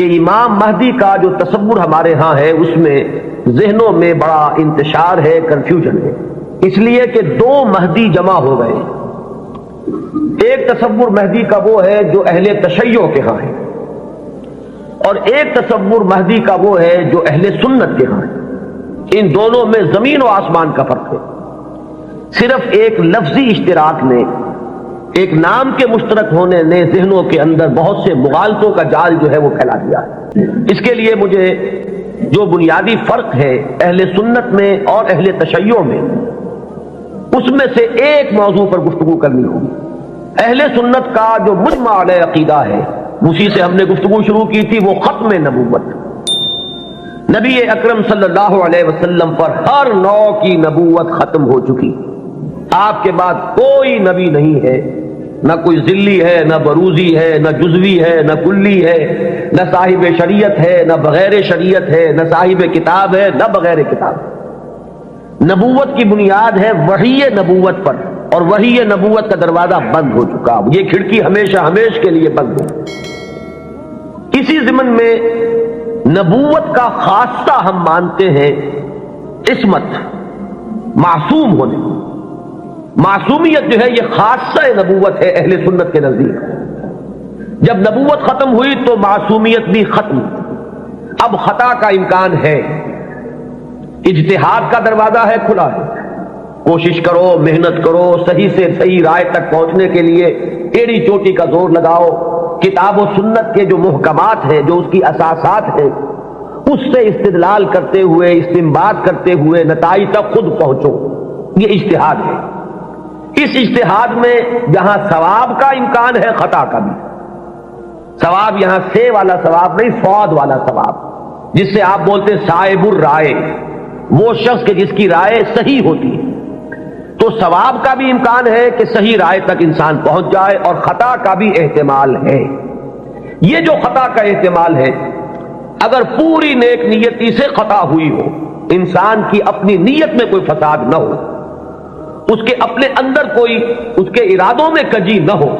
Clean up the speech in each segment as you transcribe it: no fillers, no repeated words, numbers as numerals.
کہ امام مہدی کا جو تصور ہمارے ہاں ہے اس میں ذہنوں میں بڑا انتشار ہے، کنفیوژن ہے، اس لیے کہ دو مہدی جمع ہو گئے۔ ایک تصور مہدی کا وہ ہے جو اہل تشیع کے ہاں ہے، اور ایک تصور مہدی کا وہ ہے جو اہل سنت کے ہاں ہے۔ ان دونوں میں زمین و آسمان کا فرق ہے۔ صرف ایک لفظی اشتراک نے، ایک نام کے مشترک ہونے نے ذہنوں کے اندر بہت سے مغالطوں کا جال جو ہے وہ پھیلا دیا ہے۔ اس کے لیے مجھے جو بنیادی فرق ہے اہل سنت میں اور اہل تشیع میں، اس میں سے ایک موضوع پر گفتگو کرنی ہوگی۔ اہل سنت کا جو مجمع علیہ عقیدہ ہے، اسی سے ہم نے گفتگو شروع کی تھی، وہ ختم نبوت۔ نبی اکرم صلی اللہ علیہ وسلم پر ہر نوع کی نبوت ختم ہو چکی۔ آپ کے بعد کوئی نبی نہیں ہے، نہ کوئی ذلی ہے، نہ بروزی ہے، نہ جزوی ہے، نہ کلی ہے، نہ صاحب شریعت ہے، نہ بغیر شریعت ہے، نہ صاحب کتاب ہے، نہ بغیر کتاب۔ نبوت کی بنیاد ہے وحی نبوت پر، اور وحی نبوت کا دروازہ بند ہو چکا، یہ کھڑکی ہمیشہ ہمیشہ کے لیے بند ہے۔ اسی ضمن میں نبوت کا خاصہ ہم مانتے ہیں عصمت، معصوم ہونے۔ معصومیت جو ہے یہ خاصہ نبوت ہے اہل سنت کے نزدیک۔ جب نبوت ختم ہوئی تو معصومیت بھی ختم، اب خطا کا امکان ہے، اجتہاد کا دروازہ ہے، کھلا ہے۔ کوشش کرو، محنت کرو، صحیح سے صحیح رائے تک پہنچنے کے لیے ایڑی چوٹی کا زور لگاؤ، کتاب و سنت کے جو محکمات ہیں، جو اس کی اساسات ہیں، اس سے استدلال کرتے ہوئے، استنباط کرتے ہوئے نتائج تک خود پہنچو، یہ اجتہاد ہے۔ اس اجتہاد میں جہاں ثواب کا امکان ہے، خطا کا بھی۔ ثواب یہاں سے والا ثواب نہیں، صاد والا ثواب، جس سے آپ بولتے صائب الرائے، وہ شخص کہ جس کی رائے صحیح ہوتی ہے۔ تو ثواب کا بھی امکان ہے کہ صحیح رائے تک انسان پہنچ جائے، اور خطا کا بھی احتمال ہے۔ یہ جو خطا کا احتمال ہے، اگر پوری نیک نیتی سے خطا ہوئی ہو، انسان کی اپنی نیت میں کوئی فساد نہ ہو، اس کے اپنے اندر کوئی اس کے ارادوں میں کجی نہ ہو،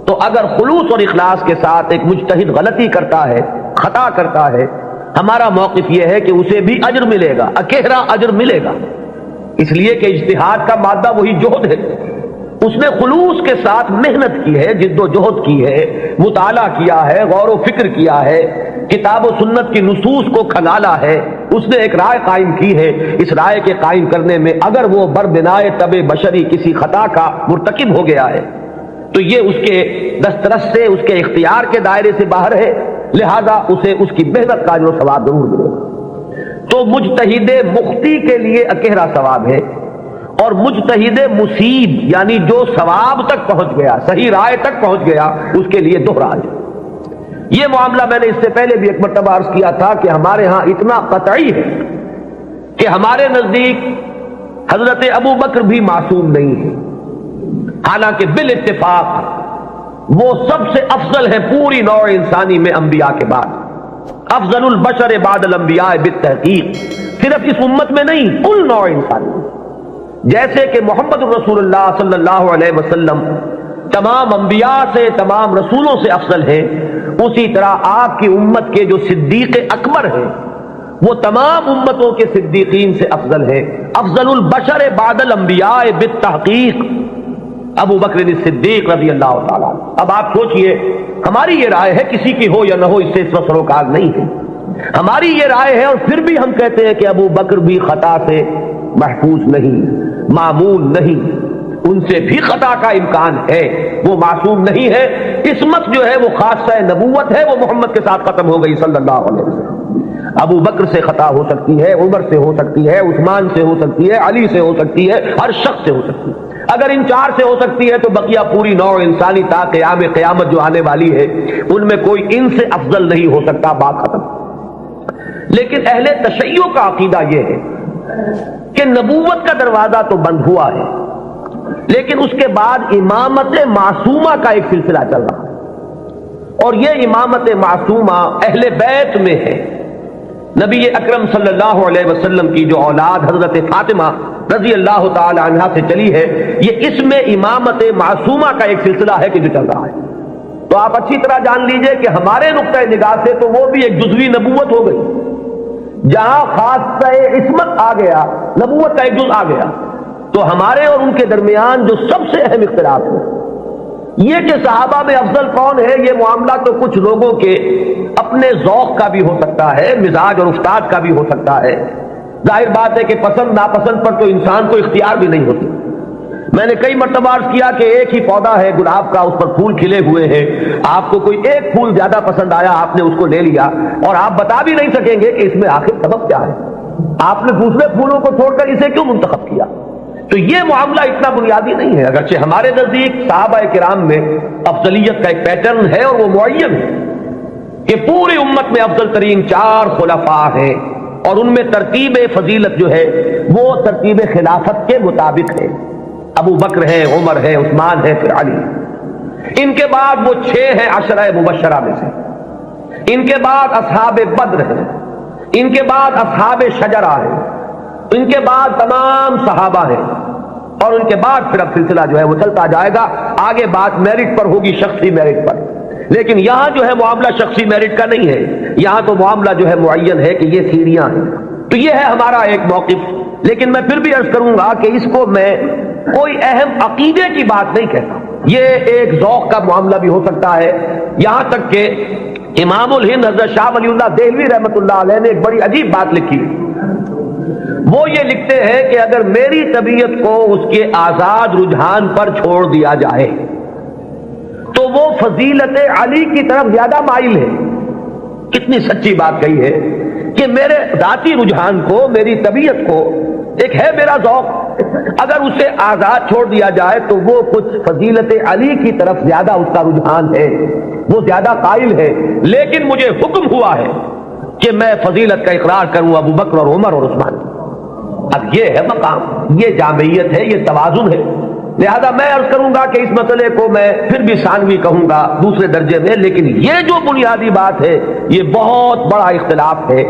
تو اگر خلوص اور اخلاص کے ساتھ ایک مجتہد غلطی کرتا ہے، خطا کرتا ہے، ہمارا موقف یہ ہے کہ اسے بھی اجر ملے گا، اکیرا اجر ملے گا، اس لیے کہ اجتہاد کا مادہ وہی جہد ہے۔ اس نے خلوص کے ساتھ محنت کی ہے، جد و جہد کی ہے، مطالعہ کیا ہے، غور و فکر کیا ہے، کتاب و سنت کی نصوص کو کھنگالا ہے، اس نے ایک رائے قائم کی ہے۔ اس رائے کے قائم کرنے میں اگر وہ بربنائے طبع بشری کسی خطا کا مرتکب ہو گیا ہے تو یہ اس کے دسترس سے، اس کے اختیار کے دائرے سے باہر ہے، لہذا اسے اس کی محنت کا جو ثواب ضرور ملے گا۔ تو مجتہد مخطی کے لیے اکیرا ثواب ہے، اور مجتہد مصیب یعنی جو ثواب تک پہنچ گیا، صحیح رائے تک پہنچ گیا، اس کے لیے دوہرا ہے۔ یہ معاملہ میں نے اس سے پہلے بھی ایک مرتبہ عرض کیا تھا کہ ہمارے ہاں اتنا قطعی ہے کہ ہمارے نزدیک حضرت ابو بکر بھی معصوم نہیں ہے، حالانکہ بالاتفاق وہ سب سے افضل ہے پوری نوع انسانی میں انبیاء کے بعد، افضل البشر بعد الانبیاء بالتحقیق، صرف اس امت میں نہیں، کل نوع انسانی میں۔ جیسے کہ محمد الرسول اللہ صلی اللہ علیہ وسلم تمام انبیاء سے، تمام رسولوں سے افضل ہے، اسی طرح آپ کی امت کے جو صدیق اکبر ہیں وہ تمام امتوں کے صدیقین سے افضل ہے، افضل البشر بعد الانبیاء بالتحقیق ابو بکر صدیق رضی اللہ تعالیٰ۔ اب آپ سوچئے، ہماری یہ رائے ہے، کسی کی ہو یا نہ ہو اس سے اس وقت سروکار نہیں ہے، ہماری یہ رائے ہے، اور پھر بھی ہم کہتے ہیں کہ ابو بکر بھی خطا سے محفوظ نہیں، معمول نہیں، ان سے بھی خطا کا امکان ہے، وہ معصوم نہیں ہے۔ عصمت جو ہے وہ خاصہ نبوت ہے، وہ محمد کے ساتھ ختم ہو گئی صلی اللہ علیہ وسلم۔ ابو بکر سے خطا ہو سکتی ہے، عمر سے ہو سکتی ہے، عثمان سے ہو سکتی ہے، علی سے ہو سکتی ہے، ہر شخص سے ہو سکتی ہے۔ اگر ان چار سے ہو سکتی ہے تو بقیہ پوری نوع انسانی تا قیام قیامت جو آنے والی ہے ان میں کوئی ان سے افضل نہیں ہو سکتا، بات ختم۔ لیکن اہل تشیع کا عقیدہ یہ ہے کہ نبوت کا دروازہ تو بند ہوا ہے، لیکن اس کے بعد امامت معصومہ کا ایک سلسلہ چل رہا ہے، اور یہ امامت معصومہ اہل بیت میں ہے۔ نبی اکرم صلی اللہ علیہ وسلم کی جو اولاد حضرت فاطمہ رضی اللہ تعالی عنہا سے چلی ہے، یہ اس میں امامت معصومہ کا ایک سلسلہ ہے کہ جو چل رہا ہے۔ تو آپ اچھی طرح جان لیجئے کہ ہمارے نقطۂ نگاہ سے تو وہ بھی ایک جزوی نبوت ہو گئی، جہاں خاصہ عصمت آ گیا، نبوت کا ایک جز آ گیا۔ تو ہمارے اور ان کے درمیان جو سب سے اہم اختلاف ہے یہ کہ صحابہ میں افضل کون ہے، یہ معاملہ تو کچھ لوگوں کے اپنے ذوق کا بھی ہو سکتا ہے، مزاج اور افتاد کا بھی ہو سکتا ہے۔ ظاہر بات ہے کہ پسند ناپسند پر تو انسان کو اختیار بھی نہیں ہوتی۔ میں نے کئی مرتبہ عرض کیا کہ ایک ہی پودا ہے گلاب کا، اس پر پھول کھلے ہوئے ہیں، آپ کو کوئی ایک پھول زیادہ پسند آیا، آپ نے اس کو لے لیا اور آپ بتا بھی نہیں سکیں گے کہ اس میں آخر سبب کیا ہے، آپ نے دوسرے پھولوں کو چھوڑ کر اسے کیوں منتخب کیا۔ تو یہ معاملہ اتنا بنیادی نہیں ہے، اگرچہ ہمارے نزدیک صحابہ کرام میں افضلیت کا ایک پیٹرن ہے اور وہ معین ہے کہ پوری امت میں افضل ترین 4 خلفاء ہیں اور ان میں ترتیب فضیلت جو ہے وہ ترتیب خلافت کے مطابق ہے۔ ابو بکر ہے، عمر ہے، عثمان ہے، پھر علی۔ ان کے بعد وہ 6 ہیں عشرہ مبشرہ میں سے، ان کے بعد اصحاب بدر ہیں، ان کے بعد اصحاب شجرہ ہیں، ان کے بعد تمام صحابہ ہیں، اور ان کے بعد پھر اب سلسلہ جو ہے وہ چلتا جائے گا۔ آگے بات میرٹ پر ہوگی، شخصی میرٹ پر، لیکن یہاں جو ہے معاملہ شخصی میرٹ کا نہیں ہے، یہاں تو معاملہ جو ہے معین ہے کہ یہ سیڑھیاں ہیں۔ تو یہ ہے ہمارا ایک موقف، لیکن میں پھر بھی عرض کروں گا کہ اس کو میں کوئی اہم عقیدے کی بات نہیں کہتا، یہ ایک ذوق کا معاملہ بھی ہو سکتا ہے۔ یہاں تک کہ امام الہند حضرت شاہ ولی اللہ دہلوی رحمۃ اللہ علیہ نے ایک بڑی عجیب بات لکھی، وہ یہ لکھتے ہیں کہ اگر میری طبیعت کو اس کے آزاد رجحان پر چھوڑ دیا جائے تو وہ فضیلت علی کی طرف زیادہ مائل ہے۔ کتنی سچی بات کہی ہے کہ میرے ذاتی رجحان کو، میری طبیعت کو، ایک ہے میرا ذوق، اگر اسے آزاد چھوڑ دیا جائے تو وہ کچھ فضیلت علی کی طرف زیادہ اس کا رجحان ہے، وہ زیادہ قائل ہے، لیکن مجھے حکم ہوا ہے کہ میں فضیلت کا اقرار کروں ابو بکر اور عمر اور عثمان۔ اب یہ ہے مقام، یہ جامعیت ہے، یہ توازن ہے۔ لہذا میں عرض کروں گا کہ اس مسئلے کو میں پھر بھی ثانوی کہوں گا، دوسرے درجے میں، لیکن یہ جو بنیادی بات ہے یہ بہت بڑا اختلاف ہے،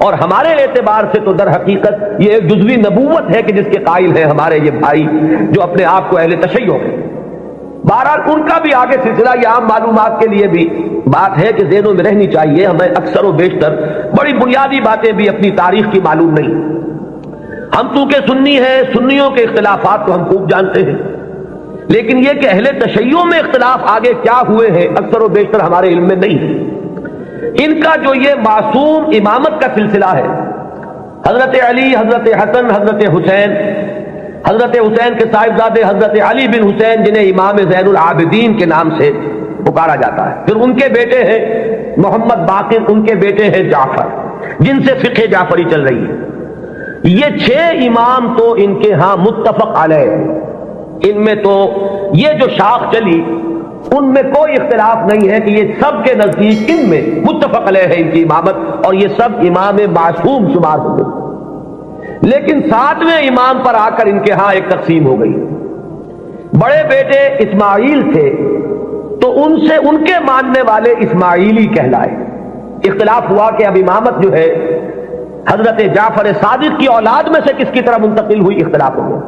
اور ہمارے اعتبار سے تو در حقیقت یہ ایک جزوی نبوت ہے کہ جس کے قائل ہیں ہمارے یہ بھائی جو اپنے آپ کو اہل تشیع ہیں۔ بہرحال ان کا بھی آگے سلسلہ، یہ عام معلومات کے لیے بھی بات ہے کہ ذہنوں میں رہنی چاہیے، ہمیں اکثر و بیشتر بڑی بنیادی باتیں بھی اپنی تاریخ کی معلوم نہیں۔ ہم چونکہ سنی ہیں، سنیوں کے اختلافات تو ہم خوب جانتے ہیں، لیکن یہ کہ اہل تشیع میں اختلاف آگے کیا ہوئے ہیں اکثر و بیشتر ہمارے علم میں نہیں ہے۔ ان کا جو یہ معصوم امامت کا سلسلہ ہے، حضرت علی، حضرت حسن، حضرت حسین، حضرت حسین کے صاحبزادے حضرت علی بن حسین جنہیں امام زین العابدین کے نام سے پکارا جاتا ہے، پھر ان کے بیٹے ہیں محمد باقر، ان کے بیٹے ہیں جعفر، جن سے فقہ جعفری چل رہی ہے۔ یہ 6 امام تو ان کے ہاں متفق علیہ، ان میں تو یہ جو شاخ چلی ان میں کوئی اختلاف نہیں ہے کہ یہ سب کے نزدیک ان میں متفق علیہ ہے ان کی امامت، اور یہ سب امام معصوم شمار ہو گئے۔ لیکن 7ویں امام پر آ کر ان کے ہاں ایک تقسیم ہو گئی۔ بڑے بیٹے اسماعیل تھے تو ان سے ان کے ماننے والے اسماعیلی کہلائے۔ اختلاف ہوا کہ اب امامت جو ہے حضرت جعفر صادق کی اولاد میں سے کس کی طرح منتقل ہوئی، اختلاف ہو گیا۔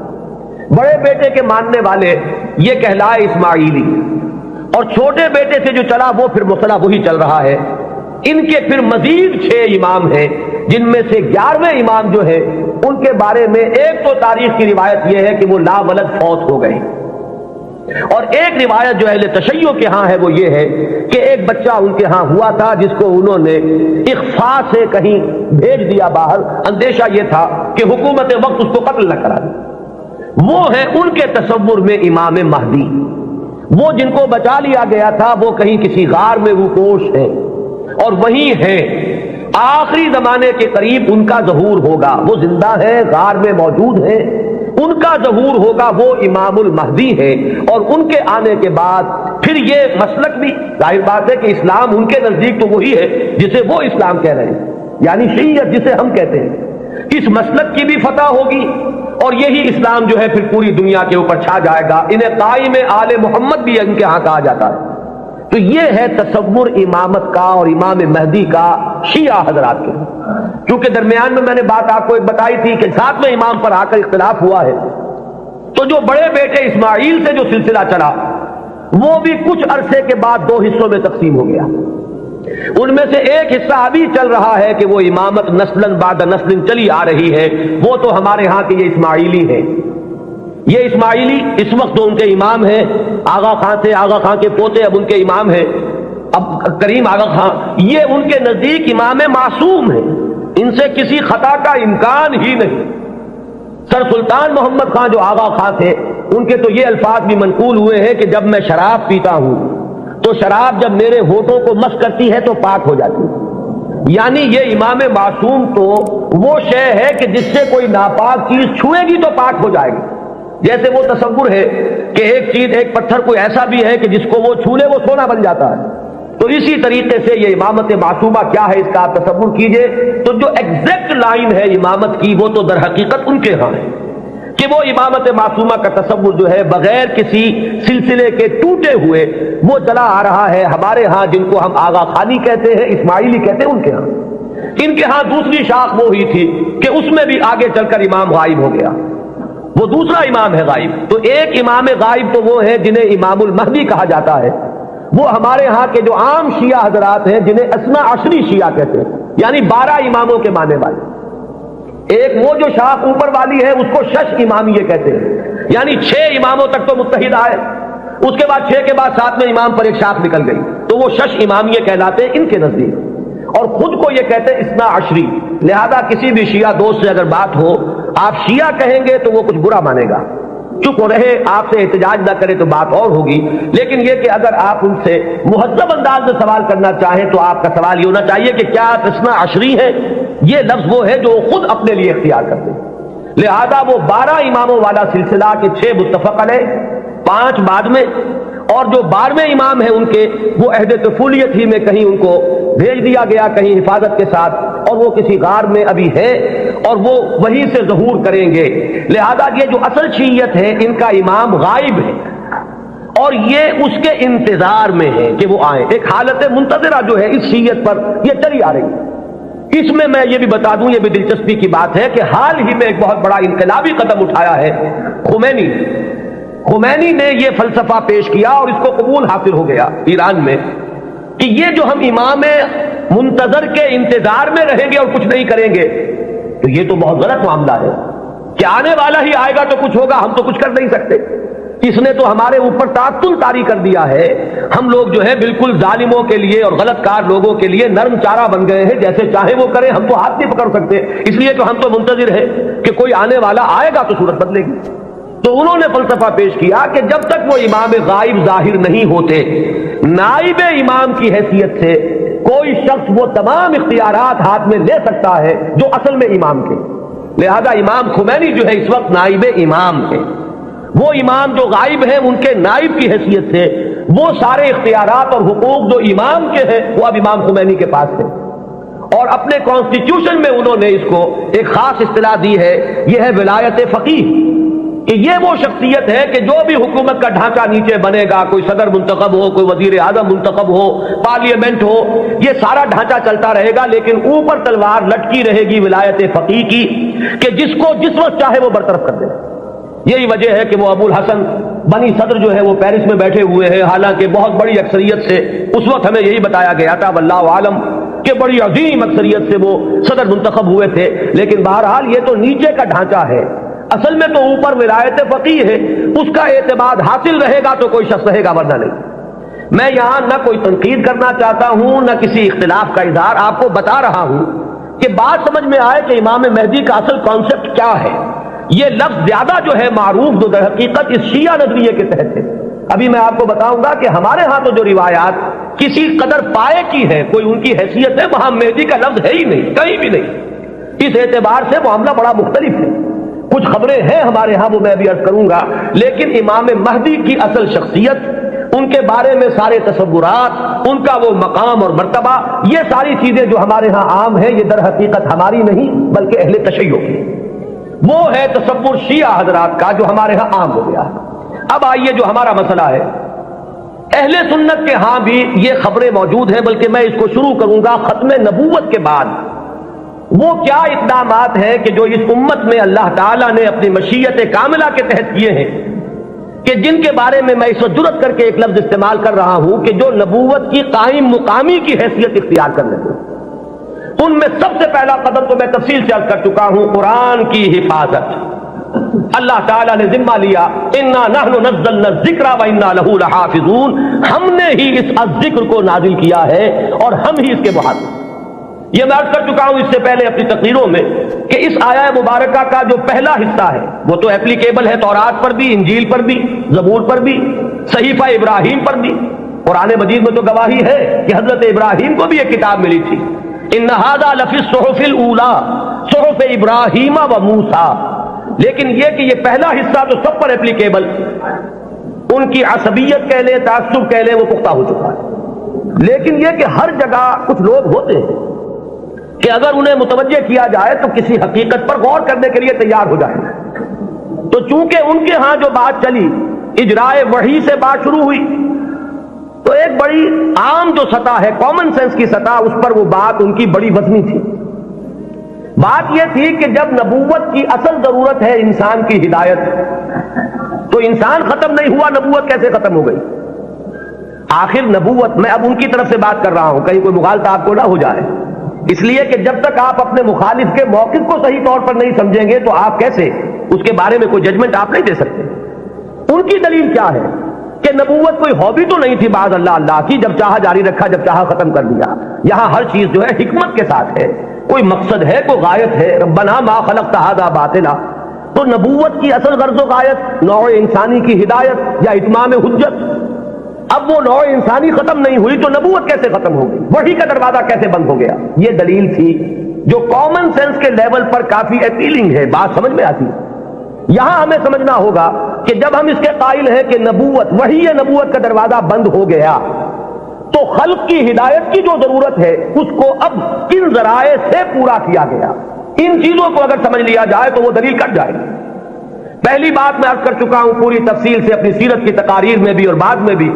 بڑے بیٹے کے ماننے والے یہ کہلائے اسماعیلی، اور چھوٹے بیٹے سے جو چلا وہ پھر مسئلہ وہی چل رہا ہے۔ ان کے پھر مزید 6 امام ہیں، جن میں سے 11ویں امام جو ہے ان کے بارے میں ایک تو تاریخ کی روایت یہ ہے کہ وہ لا ولد فوت ہو گئے، اور ایک روایت جو اہل تشیع کے ہاں ہے وہ یہ ہے کہ ایک بچہ ان کے ہاں ہوا تھا جس کو انہوں نے اخفاء سے کہیں بھیج دیا باہر، اندیشہ یہ تھا کہ حکومت وقت اس کو قتل نہ کرا دے۔ وہ ہے ان کے تصور میں امام مہدی، وہ جن کو بچا لیا گیا تھا وہ کہیں کسی غار میں روپوش ہیں، اور وہیں ہیں، آخری زمانے کے قریب ان کا ظہور ہوگا، وہ زندہ ہے، غار میں موجود ہیں، ان کا ظہور ہوگا، وہ امام المہدی ہے۔ اور ان کے آنے کے بعد پھر یہ مسلک بھی ظاہر بات ہے کہ اسلام ان کے نزدیک تو وہی ہے جسے وہ اسلام کہہ رہے ہیں، یعنی شیعت جسے ہم کہتے ہیں، اس مسلک کی بھی فتح ہوگی، اور یہی اسلام جو ہے پھر پوری دنیا کے اوپر چھا جائے گا۔ انہیں قائم آل محمد بھی ان کے ہاں کہا جاتا ہے۔ تو یہ ہے تصور امامت کا اور امام مہدی کا شیعہ حضرات کے۔ کیونکہ درمیان میں نے بات آپ کو ایک بتائی تھی کہ 7ویں امام پر آ کر اختلاف ہوا ہے، تو جو بڑے بیٹے اسماعیل سے جو سلسلہ چلا وہ بھی کچھ عرصے کے بعد دو حصوں میں تقسیم ہو گیا۔ ان میں سے ایک حصہ ابھی چل رہا ہے کہ وہ امامت نسلاً بعد نسل چلی آ رہی ہے، وہ تو ہمارے ہاں کے یہ اسماعیلی ہے۔ یہ اسماعیلی اس وقت تو ان کے امام ہیں، آغا خان تھے، آغا خان کے پوتے اب ان کے امام ہیں، اب کریم آغا خان، یہ ان کے نزدیک امام معصوم ہیں، ان سے کسی خطا کا امکان ہی نہیں۔ سر سلطان محمد خان جو آغا خان تھے، ان کے تو یہ الفاظ بھی منقول ہوئے ہیں کہ جب میں شراب پیتا ہوں تو شراب جب میرے ہونٹوں کو مس کرتی ہے تو پاک ہو جاتی ہے۔ یعنی یہ امام معصوم تو وہ شے ہے کہ جس سے کوئی ناپاک چیز چھوئے گی تو پاک ہو جائے گی۔ جیسے وہ تصور ہے کہ ایک چیز، ایک پتھر کوئی ایسا بھی ہے کہ جس کو وہ چھو لے وہ سونا بن جاتا ہے، تو اسی طریقے سے یہ امامت معصومہ کیا ہے اس کا آپ تصور کیجئے۔ تو جو ایگزیکٹ لائن ہے امامت کی وہ تو در حقیقت ان کے ہاں ہے کہ وہ امامت معصومہ کا تصور جو ہے بغیر کسی سلسلے کے ٹوٹے ہوئے وہ چلا آ رہا ہے۔ ہمارے ہاں جن کو ہم آغا خانی کہتے ہیں، اسماعیلی کہتے ہیں، ان کے ہاں، ان کے ہاں دوسری شاخ وہ ہی تھی کہ اس میں بھی آگے چل کر امام غائب ہو گیا، وہ دوسرا امام ہے غائب۔ تو ایک امام غائب تو وہ ہے جنہیں امام المہدی کہا جاتا ہے، وہ ہمارے ہاں کے جو عام شیعہ حضرات ہیں جنہیں اثنا عشری شیعہ کہتے ہیں، یعنی 12 اماموں کے ماننے والے۔ ایک وہ جو شاخ اوپر والی ہے اس کو شش امامیہ کہتے ہیں، یعنی 6 اماموں تک تو متحد آئے، اس کے بعد 6 کے بعد 7ویں امام پر ایک شاخ نکل گئی، تو وہ شش امامیہ کہلاتے ہیں ان کے نزدیک، اور خود کو یہ کہتے ہیں اثنا عشری۔ لہذا کسی بھی شیعہ دوست سے اگر بات ہو، آپ شیعہ کہیں گے تو وہ کچھ برا مانے گا، چپ رہے، آپ سے احتجاج نہ کرے تو بات اور ہوگی، لیکن یہ کہ اگر آپ ان سے مہذب انداز میں سوال کرنا چاہیں تو آپ کا سوال یہ ہونا چاہیے کہ کیا آپ اثنا عشری ہیں؟ یہ لفظ وہ ہے جو خود اپنے لیے اختیار کرتے ہیں۔ لہذا وہ 12 اماموں والا سلسلہ کے 6 متفق علیہ، 5 بعد میں، اور جو 12ویں امام ہیں ان کے وہ عہد طفولیت ہی میں کہیں ان کو بھیج دیا گیا، کہیں حفاظت کے ساتھ، اور وہ کسی غار میں ابھی ہے اور وہ وہیں سے ظہور کریں گے۔ لہذا یہ جو اصل شیعت ہے ان کا امام غائب ہے اور یہ اس کے انتظار میں ہے کہ وہ آئیں۔ ایک حالت منتظرہ جو ہے اس شیعت پر یہ چلی آ رہی ہے۔ اس میں یہ بھی بتا دوں، یہ بھی دلچسپی کی بات ہے کہ حال ہی میں ایک بہت بڑا انقلابی قدم اٹھایا ہے خمینی نے یہ فلسفہ پیش کیا اور اس کو قبول حاصل ہو گیا ایران میں کہ یہ جو ہم امام منتظر کے انتظار میں رہیں گے اور کچھ نہیں کریں گے تو یہ تو بہت غلط معاملہ ہے کہ آنے والا ہی آئے گا تو کچھ ہوگا، ہم تو کچھ کر نہیں سکتے۔ اس نے تو ہمارے اوپر تعطل طاری کر دیا ہے، ہم لوگ جو ہے بالکل ظالموں کے لیے اور غلط کار لوگوں کے لیے نرم چارہ بن گئے ہیں، جیسے چاہے وہ کریں، ہم تو ہاتھ نہیں پکڑ سکتے، اس لیے تو ہم تو منتظر ہیں کہ کوئی آنے والا آئے گا تو صورت بدلے گی۔ تو انہوں نے فلسفہ پیش کیا کہ جب تک وہ امام غائب ظاہر نہیں ہوتے، نائب امام کی حیثیت سے کوئی شخص وہ تمام اختیارات ہاتھ میں لے سکتا ہے جو اصل میں امام کے۔ لہذا امام خمینی جو ہے اس وقت نائب امام ہے، وہ امام جو غائب ہیں ان کے نائب کی حیثیت سے وہ سارے اختیارات اور حقوق جو امام کے ہیں وہ اب امام خمینی کے پاس ہے، اور اپنے کانسٹیٹیوشن میں انہوں نے اس کو ایک خاص اصطلاح دی ہے، یہ ہے ولایت فقیہ، کہ یہ وہ شخصیت ہے کہ جو بھی حکومت کا ڈھانچہ نیچے بنے گا، کوئی صدر منتخب ہو، کوئی وزیر اعظم منتخب ہو، پارلیمنٹ ہو، یہ سارا ڈھانچہ چلتا رہے گا، لیکن اوپر تلوار لٹکی رہے گی ولایت فقیہ کی کہ جس کو جس وقت چاہے وہ برطرف کر دے۔ یہی وجہ ہے کہ وہ ابو الحسن بنی صدر جو ہے وہ پیرس میں بیٹھے ہوئے ہیں، حالانکہ بہت بڑی اکثریت سے اس وقت ہمیں یہی بتایا گیا تھا واللہ عالم کہ بڑی عظیم اکثریت سے وہ صدر منتخب ہوئے تھے، لیکن بہرحال یہ تو نیچے کا ڈھانچہ ہے، اصل میں تو اوپر ولایت فقیہ ہے، اس کا اعتماد حاصل رہے گا تو کوئی شخص رہے گا، ورنہ نہیں۔ میں یہاں نہ کوئی تنقید کرنا چاہتا ہوں نہ کسی اختلاف کا اظہار، آپ کو بتا رہا ہوں کہ بات سمجھ میں آئے کہ امام مہدی کا اصل کانسیپٹ کیا ہے۔ یہ لفظ زیادہ جو ہے معروف جو در حقیقت اس شیعہ نظریے کے تحت ہے۔ ابھی میں آپ کو بتاؤں گا کہ ہمارے ہاں تو جو روایات کسی قدر پائے کی ہے، کوئی ان کی حیثیت ہے، وہاں مہدی کا لفظ ہے ہی نہیں، کہیں بھی نہیں۔ اس اعتبار سے معاملہ بڑا مختلف ہے، کچھ خبریں ہیں ہمارے ہاں وہ میں بھی عرض کروں گا، لیکن امام مہدی کی اصل شخصیت، ان کے بارے میں سارے تصورات، ان کا وہ مقام اور مرتبہ، یہ ساری چیزیں جو ہمارے ہاں عام ہیں، یہ در حقیقت ہماری نہیں بلکہ اہل تشیع کی، وہ ہے تصور شیعہ حضرات کا جو ہمارے ہاں عام ہو گیا۔ اب آئیے جو ہمارا مسئلہ ہے، اہل سنت کے ہاں بھی یہ خبریں موجود ہیں، بلکہ میں اس کو شروع کروں گا ختم نبوت کے بعد وہ کیا اقدامات ہیں کہ جو اس امت میں اللہ تعالیٰ نے اپنی مشیت کاملہ کے تحت کیے ہیں کہ جن کے بارے میں میں اس وقت جرأت کر کے ایک لفظ استعمال کر رہا ہوں کہ جو نبوت کی قائم مقامی کی حیثیت اختیار کر لیتے ہیں، ان میں سب سے پہلا قدم تو میں تفصیل سے عرض کر چکا ہوں، قرآن کی حفاظت۔ اللہ تعالیٰ نے ذمہ لیا، انا نحن نزلنا الذکر وانا لہ لحافظون، ہم نے ہی اس ذکر کو نازل کیا ہے اور ہم ہی اس کے محافظ۔ یہ میں عرض کر چکا ہوں اس سے پہلے اپنی تقریروں میں کہ اس آیہ مبارکہ کا جو پہلا حصہ ہے وہ تو اپلیکیبل ہے تورات پر بھی، انجیل پر بھی، زبور پر بھی، صحیفہ ابراہیم پر بھی۔ قرآن مجید میں تو گواہی ہے کہ حضرت ابراہیم کو بھی ایک کتاب ملی تھی، ان ھذا لفی الصحف الاولی صحف ابراہیم و موسیٰ۔ لیکن یہ کہ یہ پہلا حصہ تو سب پر اپلیکیبل، ان کی عصبیت کہہ لیں، تعصب کہہ لیں، وہ پختہ ہو چکا ہے۔ لیکن یہ کہ ہر جگہ کچھ لوگ ہوتے ہیں کہ اگر انہیں متوجہ کیا جائے تو کسی حقیقت پر غور کرنے کے لیے تیار ہو جائیں۔ تو چونکہ ان کے ہاں جو بات چلی، اجرائے وحی سے بات شروع ہوئی، تو ایک بڑی عام جو سطح ہے، کامن سینس کی سطح، اس پر وہ بات ان کی بڑی وزنی تھی۔ بات یہ تھی کہ جب نبوت کی اصل ضرورت ہے انسان کی ہدایت، تو انسان ختم نہیں ہوا، نبوت کیسے ختم ہو گئی؟ آخر نبوت، میں اب ان کی طرف سے بات کر رہا ہوں، کہیں کوئی مغالطہ آپ کو نہ ہو جائے، اس لیے کہ جب تک آپ اپنے مخالف کے موقف کو صحیح طور پر نہیں سمجھیں گے تو آپ کیسے اس کے بارے میں کوئی ججمنٹ آپ نہیں دے سکتے۔ ان کی دلیل کیا ہے کہ نبوت کوئی ہابی تو نہیں تھی بعض اللہ کی، جب چاہا جاری رکھا، جب چاہا ختم کر دیا۔ یہاں ہر چیز جو ہے حکمت کے ساتھ ہے، کوئی مقصد ہے، کوئی غایت ہے، ربنا ما خلقت ھذا باطلا۔ تو نبوت کی اصل غرض و غایت نوع انسانی کی ہدایت یا اتمام حجت۔ اب وہ نوع انسانی ختم نہیں ہوئی تو نبوت کیسے ختم ہوگی؟ وحی کا دروازہ کیسے بند ہو گیا؟ یہ دلیل تھی جو کامن سینس کے لیول پر کافی اپیلنگ ہے، بات سمجھ میں آتی ہے۔ یہاں ہمیں سمجھنا ہوگا کہ جب ہم اس کے قائل ہیں کہ نبوت، وحی نبوت کا دروازہ بند ہو گیا، تو خلق کی ہدایت کی جو ضرورت ہے اس کو اب کن ذرائع سے پورا کیا گیا؟ ان چیزوں کو اگر سمجھ لیا جائے تو وہ دلیل کٹ جائے گی۔ پہلی بات میں عرض کر چکا ہوں پوری تفصیل سے اپنی سیرت کی تقاریر میں بھی اور بعد میں بھی،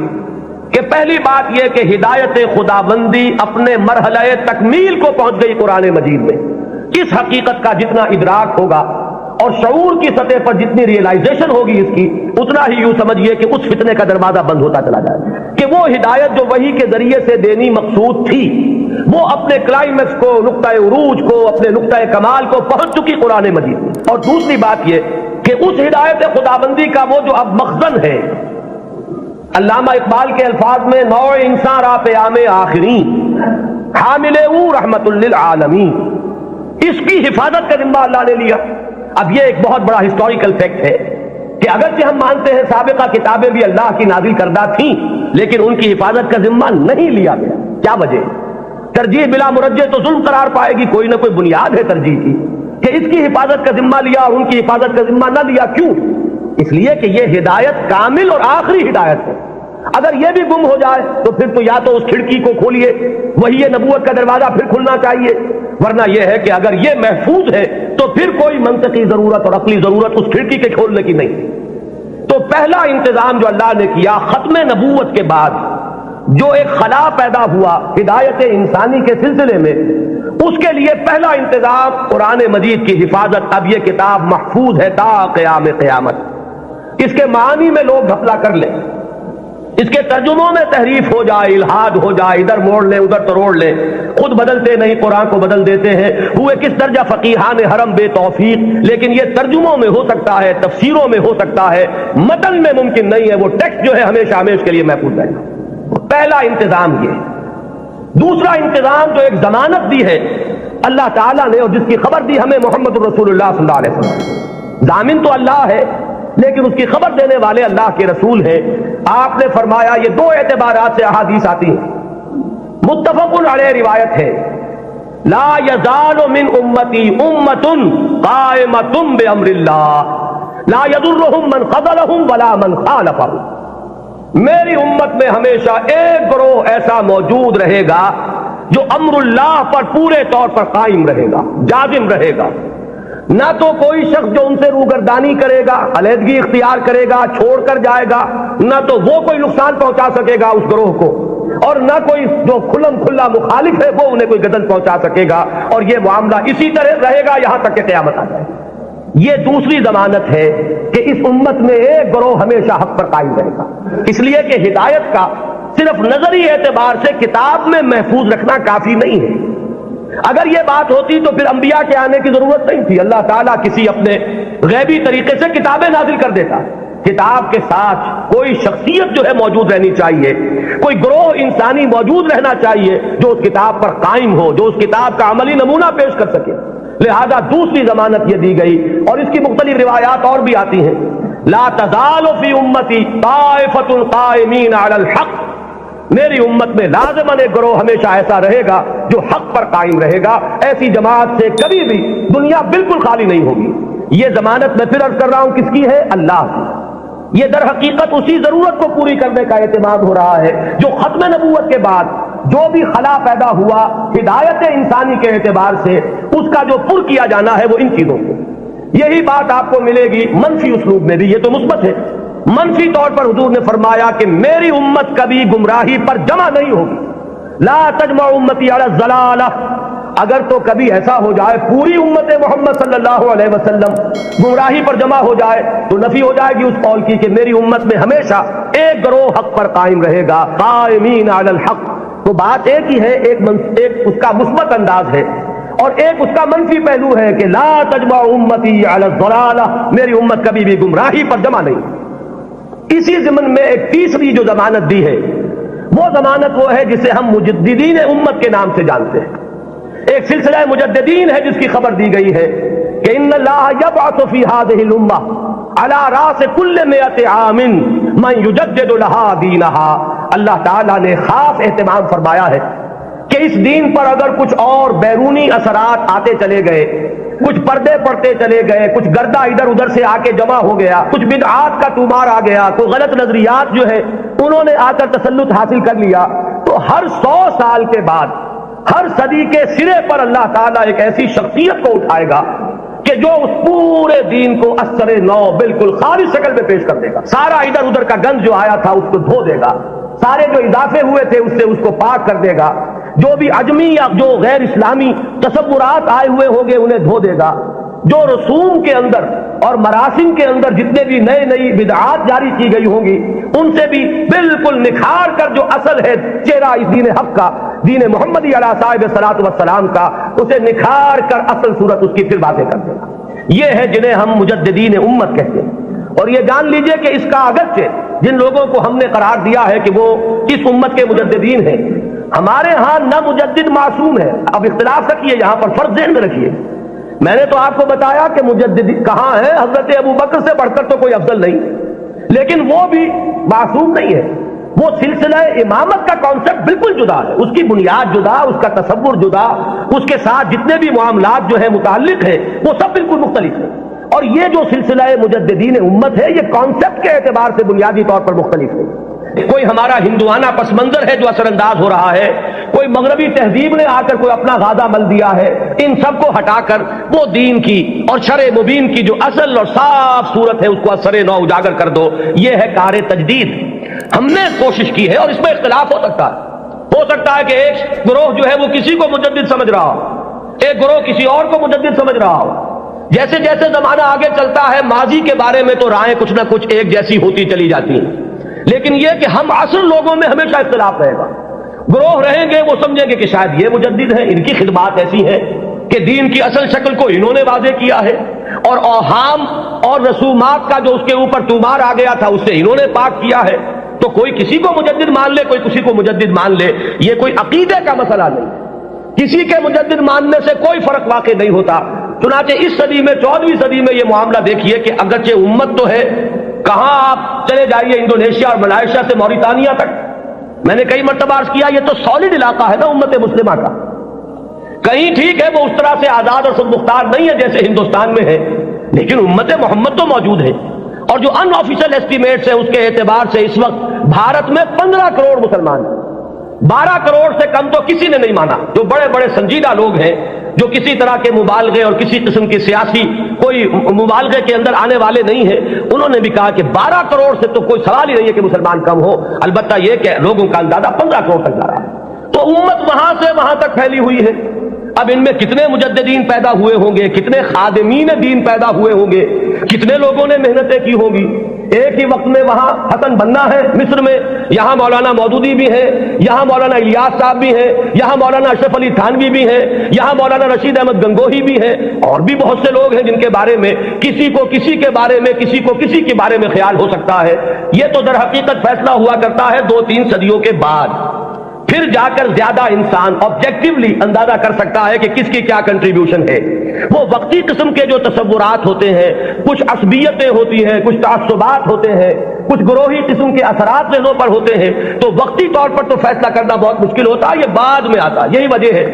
کہ پہلی بات یہ کہ ہدایت خداوندی اپنے مرحلہ تکمیل کو پہنچ گئی قرآن مجید میں۔ اس حقیقت کا جتنا ادراک ہوگا اور شعور کی سطح پر جتنی ریئلائزیشن ہوگی اس کی، اتنا ہی یوں سمجھیے کہ اس فتنے کا دروازہ بند ہوتا چلا جائے کہ وہ ہدایت جو وحی کے ذریعے سے دینی مقصود تھی، وہ اپنے کلائمیکس کو، نقطہ عروج کو، اپنے نقطہ کمال کو پہنچ چکی قرآن مجید میں۔ اور دوسری بات یہ کہ اس ہدایت خداوندی کا وہ جو اب مخزن ہے، علامہ اقبال کے الفاظ میں، نوع انسان را پیام آخرین حامل او رحمت للعالمین، اس کی حفاظت کا ذمہ اللہ نے لیا۔ اب یہ ایک بہت بڑا ہسٹوریکل فیکٹ ہے کہ اگرچہ ہم مانتے ہیں سابقہ کتابیں بھی اللہ کی نازل کردہ تھیں، لیکن ان کی حفاظت کا ذمہ نہیں لیا گیا۔ کیا وجہ؟ ترجیح بلا مرجع تو ظلم قرار پائے گی، کوئی نہ کوئی بنیاد ہے ترجیح کی کہ اس کی حفاظت کا ذمہ لیا اور ان کی حفاظت کا ذمہ نہ لیا۔ کیوں؟ اس لیے کہ یہ ہدایت کامل اور آخری ہدایت ہے۔ اگر یہ بھی گم ہو جائے تو پھر تو یا تو اس کھڑکی کو کھولیے، وہی نبوت کا دروازہ پھر کھلنا چاہیے، ورنہ یہ ہے کہ اگر یہ محفوظ ہے تو پھر کوئی منطقی ضرورت اور عقلی ضرورت اس کھڑکی کے کھولنے کی نہیں۔ تو پہلا انتظام جو اللہ نے کیا ختم نبوت کے بعد، جو ایک خلا پیدا ہوا ہدایت انسانی کے سلسلے میں، اس کے لیے پہلا انتظام قرآن مجید کی حفاظت۔ اب یہ کتاب محفوظ ہے تا قیام قیامت۔ اس کے معنی میں لوگ گھپلا کر لیں، اس کے ترجموں میں تحریف ہو جائے، الہاد ہو جائے، ادھر موڑ لیں ادھر تروڑ لیں، خود بدلتے نہیں قرآن کو بدل دیتے ہیں، ہوئے کس درجہ فقیہان حرم بے توفیق۔ لیکن یہ ترجموں میں ہو سکتا ہے، تفسیروں میں ہو سکتا ہے، متن میں ممکن نہیں ہے۔ وہ ٹیکسٹ جو ہے ہمیشہ ہمیشہ کے لیے محفوظ رہے گا۔ پہلا انتظام یہ۔ دوسرا انتظام جو ایک ضمانت دی ہے اللہ تعالیٰ نے اور جس کی خبر دی ہمیں محمد الرسول اللہ صلی اللہ علیہ وسلم، ضامن تو اللہ ہے لیکن اس کی خبر دینے والے اللہ کے رسول ہیں۔ آپ نے فرمایا، یہ دو اعتبارات سے احادیث آتی ہیں، متفق علیہ روایت ہے، لا یزال من امتی امت قائمۃ بامر اللہ لا یضرهم من خذلهم ولا من خالفهم۔ میری امت میں ہمیشہ ایک گروہ ایسا موجود رہے گا جو امر اللہ پر پورے طور پر قائم رہے گا، جازم رہے گا۔ نہ تو کوئی شخص جو ان سے روگردانی کرے گا، علیحدگی اختیار کرے گا، چھوڑ کر جائے گا، نہ تو وہ کوئی نقصان پہنچا سکے گا اس گروہ کو، اور نہ کوئی جو کھلم کھلا مخالف ہے وہ انہیں کوئی غضب پہنچا سکے گا۔ اور یہ معاملہ اسی طرح رہے گا یہاں تک کہ قیامت آ جائے۔ یہ دوسری ضمانت ہے کہ اس امت میں ایک گروہ ہمیشہ حق پر قائم رہے گا، اس لیے کہ ہدایت کا صرف نظری اعتبار سے کتاب میں محفوظ رکھنا کافی نہیں ہے۔ اگر یہ بات ہوتی تو پھر انبیاء کے آنے کی ضرورت نہیں تھی، اللہ تعالیٰ کسی اپنے غیبی طریقے سے کتابیں نازل کر دیتا۔ کتاب کے ساتھ کوئی شخصیت جو ہے موجود رہنی چاہیے، کوئی گروہ انسانی موجود رہنا چاہیے جو اس کتاب پر قائم ہو، جو اس کتاب کا عملی نمونہ پیش کر سکے۔ لہذا دوسری ضمانت یہ دی گئی، اور اس کی مختلف روایات اور بھی آتی ہیں، لا تزال فی امتی طائفۃ قائمین علی الحق، میری امت میں لازماً ایک گروہ ہمیشہ ایسا رہے گا جو حق پر قائم رہے گا، ایسی جماعت سے کبھی بھی دنیا بالکل خالی نہیں ہوگی۔ یہ ضمانت میں پھر عرض کر رہا ہوں کس کی ہے؟ اللہ کی۔ یہ در حقیقت اسی ضرورت کو پوری کرنے کا اہتمام ہو رہا ہے جو ختم نبوت کے بعد جو بھی خلا پیدا ہوا ہدایت انسانی کے اعتبار سے، اس کا جو پر کیا جانا ہے وہ ان چیزوں کو۔ یہی بات آپ کو ملے گی منفی اسلوب میں بھی، یہ تو مثبت ہے۔ منفی طور پر حضور نے فرمایا کہ میری امت کبھی گمراہی پر جمع نہیں ہوگی، لا تجمع امتی علی الضلالہ۔ اگر تو کبھی ایسا ہو جائے پوری امت محمد صلی اللہ علیہ وسلم گمراہی پر جمع ہو جائے تو نفی ہو جائے گی اس قول کی کہ میری امت میں ہمیشہ ایک گروہ حق پر قائم رہے گا، قائمین علی الحق۔ تو بات ایک ہی ہے، ایک اس کا مثبت انداز ہے اور ایک اس کا منفی پہلو ہے کہ لا تجمع امتی علی الضلالہ، میری امت کبھی بھی گمراہی پر جمع نہیں۔ اسی ضمن میں ایک تیسری جو ضمانت دی ہے وہ ضمانت وہ ہے جسے ہم مجددین امت کے نام سے جانتے ہیں۔ ایک سلسلہ مجددین ہے جس کی خبر دی گئی ہے کہ ان اللہ یبعث فی هذه الامہ علی راس کل 100 عام من یجدد لها دینها۔ اللہ تعالیٰ نے خاص اہتمام فرمایا ہے کہ اس دین پر اگر کچھ اور بیرونی اثرات آتے چلے گئے، کچھ پردے پڑتے چلے گئے، کچھ گردہ ادھر ادھر سے آ کے جمع ہو گیا، کچھ بدعات کا طومار آ گیا، کوئی غلط نظریات جو ہے انہوں نے آ کر تسلط حاصل کر لیا، تو ہر 100 سال کے بعد ہر صدی کے سرے پر اللہ تعالیٰ ایک ایسی شخصیت کو اٹھائے گا کہ جو اس پورے دین کو اثر نو بالکل خالص شکل میں پیش کر دے گا۔ سارا ادھر ادھر کا گند جو آیا تھا اس کو دھو دے گا، سارے جو اضافے ہوئے تھے اس سے اس کو پاک کر دے گا، جو بھی عجمی یا جو غیر اسلامی تصورات آئے ہوئے ہوں گے انہیں دھو دے گا، جو رسوم کے اندر اور مراسم کے اندر جتنے بھی نئی بدعات جاری کی گئی ہوں گی ان سے بھی بالکل نکھار کر جو اصل ہے چہرہ اس دین حق کا، دین محمدی علیہ صاحب صلاۃ والسلام کا، اسے نکھار کر اصل صورت اس کی پھر واضح کر دے گا۔ یہ ہے جنہیں ہم مجددین امت کہتے ہیں۔ اور یہ جان لیجئے کہ اس کا اگرچہ جن لوگوں کو ہم نے قرار دیا ہے کہ وہ اس امت کے مجددین ہیں، ہمارے ہاں نہ مجدد معصوم ہے۔ اب اختلاف رکھیے، یہاں پر فرض ذہن میں رکھیے، میں نے تو آپ کو بتایا کہ مجدد کہاں ہے، حضرت ابو بکر سے بڑھ کر تو کوئی افضل نہیں، لیکن وہ بھی معصوم نہیں ہے۔ وہ سلسلہ امامت کا کانسیپٹ بالکل جدا ہے، اس کی بنیاد جدا، اس کا تصور جدا، اس کے ساتھ جتنے بھی معاملات جو ہیں متعلق ہیں وہ سب بالکل مختلف ہیں۔ اور یہ جو سلسلہ مجددین امت ہے یہ کانسیپٹ کے اعتبار سے بنیادی طور پر مختلف ہے۔ کوئی ہمارا ہندوانہ پس منظر ہے جو اثر انداز ہو رہا ہے، کوئی مغربی تہذیب نے آ کر کوئی اپنا غازہ مل دیا ہے، ان سب کو ہٹا کر وہ دین کی اور شرع مبین کی جو اصل اور صاف صورت ہے اس کو اثر نو اجاگر کر دو، یہ ہے کار تجدید۔ ہم نے کوشش کی ہے اور اس میں اختلاف ہو سکتا ہے کہ ایک گروہ جو ہے وہ کسی کو مجدد سمجھ رہا ہو، ایک گروہ کسی اور کو مجدد سمجھ رہا ہو۔ جیسے جیسے زمانہ آگے چلتا ہے ماضی کے بارے میں تو رائیں کچھ نہ کچھ ایک جیسی ہوتی چلی جاتی ہیں، لیکن یہ کہ ہم اصل لوگوں میں ہمیشہ اختلاف رہے گا۔ گروہ رہیں گے وہ سمجھیں گے کہ شاید یہ مجدد ہیں، ان کی خدمات ایسی ہیں کہ دین کی اصل شکل کو انہوں نے واضح کیا ہے، اور اوہام اور رسومات کا جو اس کے اوپر طومار آ گیا تھا اس سے انہوں نے پاک کیا ہے۔ تو کوئی کسی کو مجدد مان لے، کوئی کسی کو مجدد مان لے، یہ کوئی عقیدے کا مسئلہ نہیں، کسی کے مجدد ماننے سے کوئی فرق واقع نہیں ہوتا۔ چنانچہ اس صدی میں 14ویں صدی میں یہ معاملہ دیکھیے کہ اگرچہ امت تو ہے، کہاں آپ چلے جائیے انڈونیشیا اور ملائیشیا سے موریتانیہ تک، میں نے کئی مرتبہ عرض کیا یہ تو سالڈ علاقہ ہے نا امت مسلمہ کا۔ کہیں ٹھیک ہے وہ اس طرح سے آزاد اور خود مختار نہیں ہے جیسے ہندوستان میں ہے، لیکن امت محمد تو موجود ہے۔ اور جو ان آفیشل ایسٹیمیٹس ہیں اس کے اعتبار سے اس وقت بھارت میں 15 کروڑ مسلمان ہیں، 12 کروڑ سے کم تو کسی نے نہیں مانا۔ جو بڑے بڑے سنجیدہ لوگ ہیں جو کسی طرح کے مبالغے اور کسی قسم کی سیاسی کوئی مبالغے کے اندر آنے والے نہیں ہیں، انہوں نے بھی کہا کہ 12 کروڑ سے تو کوئی سوال ہی نہیں ہے کہ مسلمان کم ہو، البتہ یہ کہ لوگوں کا اندازہ 15 کروڑ تک جا رہا ہے۔ تو امت وہاں سے وہاں تک پھیلی ہوئی ہے۔ اب ان میں کتنے مجددین پیدا ہوئے ہوں گے، کتنے خادمین دین پیدا ہوئے ہوں گے، کتنے لوگوں نے محنتیں کی ہوں گی۔ ایک ہی وقت میں وہاں حسن بننا ہے مصر میں، یہاں مولانا مودودی بھی ہیں، یہاں مولانا الیاس صاحب بھی ہیں، یہاں مولانا اشرف علی تھانوی بھی ہیں، یہاں مولانا رشید احمد گنگوہی بھی ہیں، اور بھی بہت سے لوگ ہیں جن کے بارے میں کسی کو کسی کے بارے میں، کسی کو کسی کے بارے میں خیال ہو سکتا ہے۔ یہ تو در حقیقت فیصلہ ہوا کرتا ہے 2-3 صدیوں کے بعد، پھر جا کر زیادہ انسان آبجیکٹیولی اندازہ کر سکتا ہے کہ کس کی کیا کنٹریبیوشن ہے۔ وہ وقتی قسم کے جو تصورات ہوتے ہیں، کچھ عصبیتیں ہوتی ہیں، کچھ تعصبات ہوتے ہیں، کچھ گروہی قسم کے اثرات ذہنوں پر ہوتے ہیں، تو وقتی طور پر تو فیصلہ کرنا بہت مشکل ہوتا ہے، یہ بعد میں آتا ہے۔ یہی وجہ ہے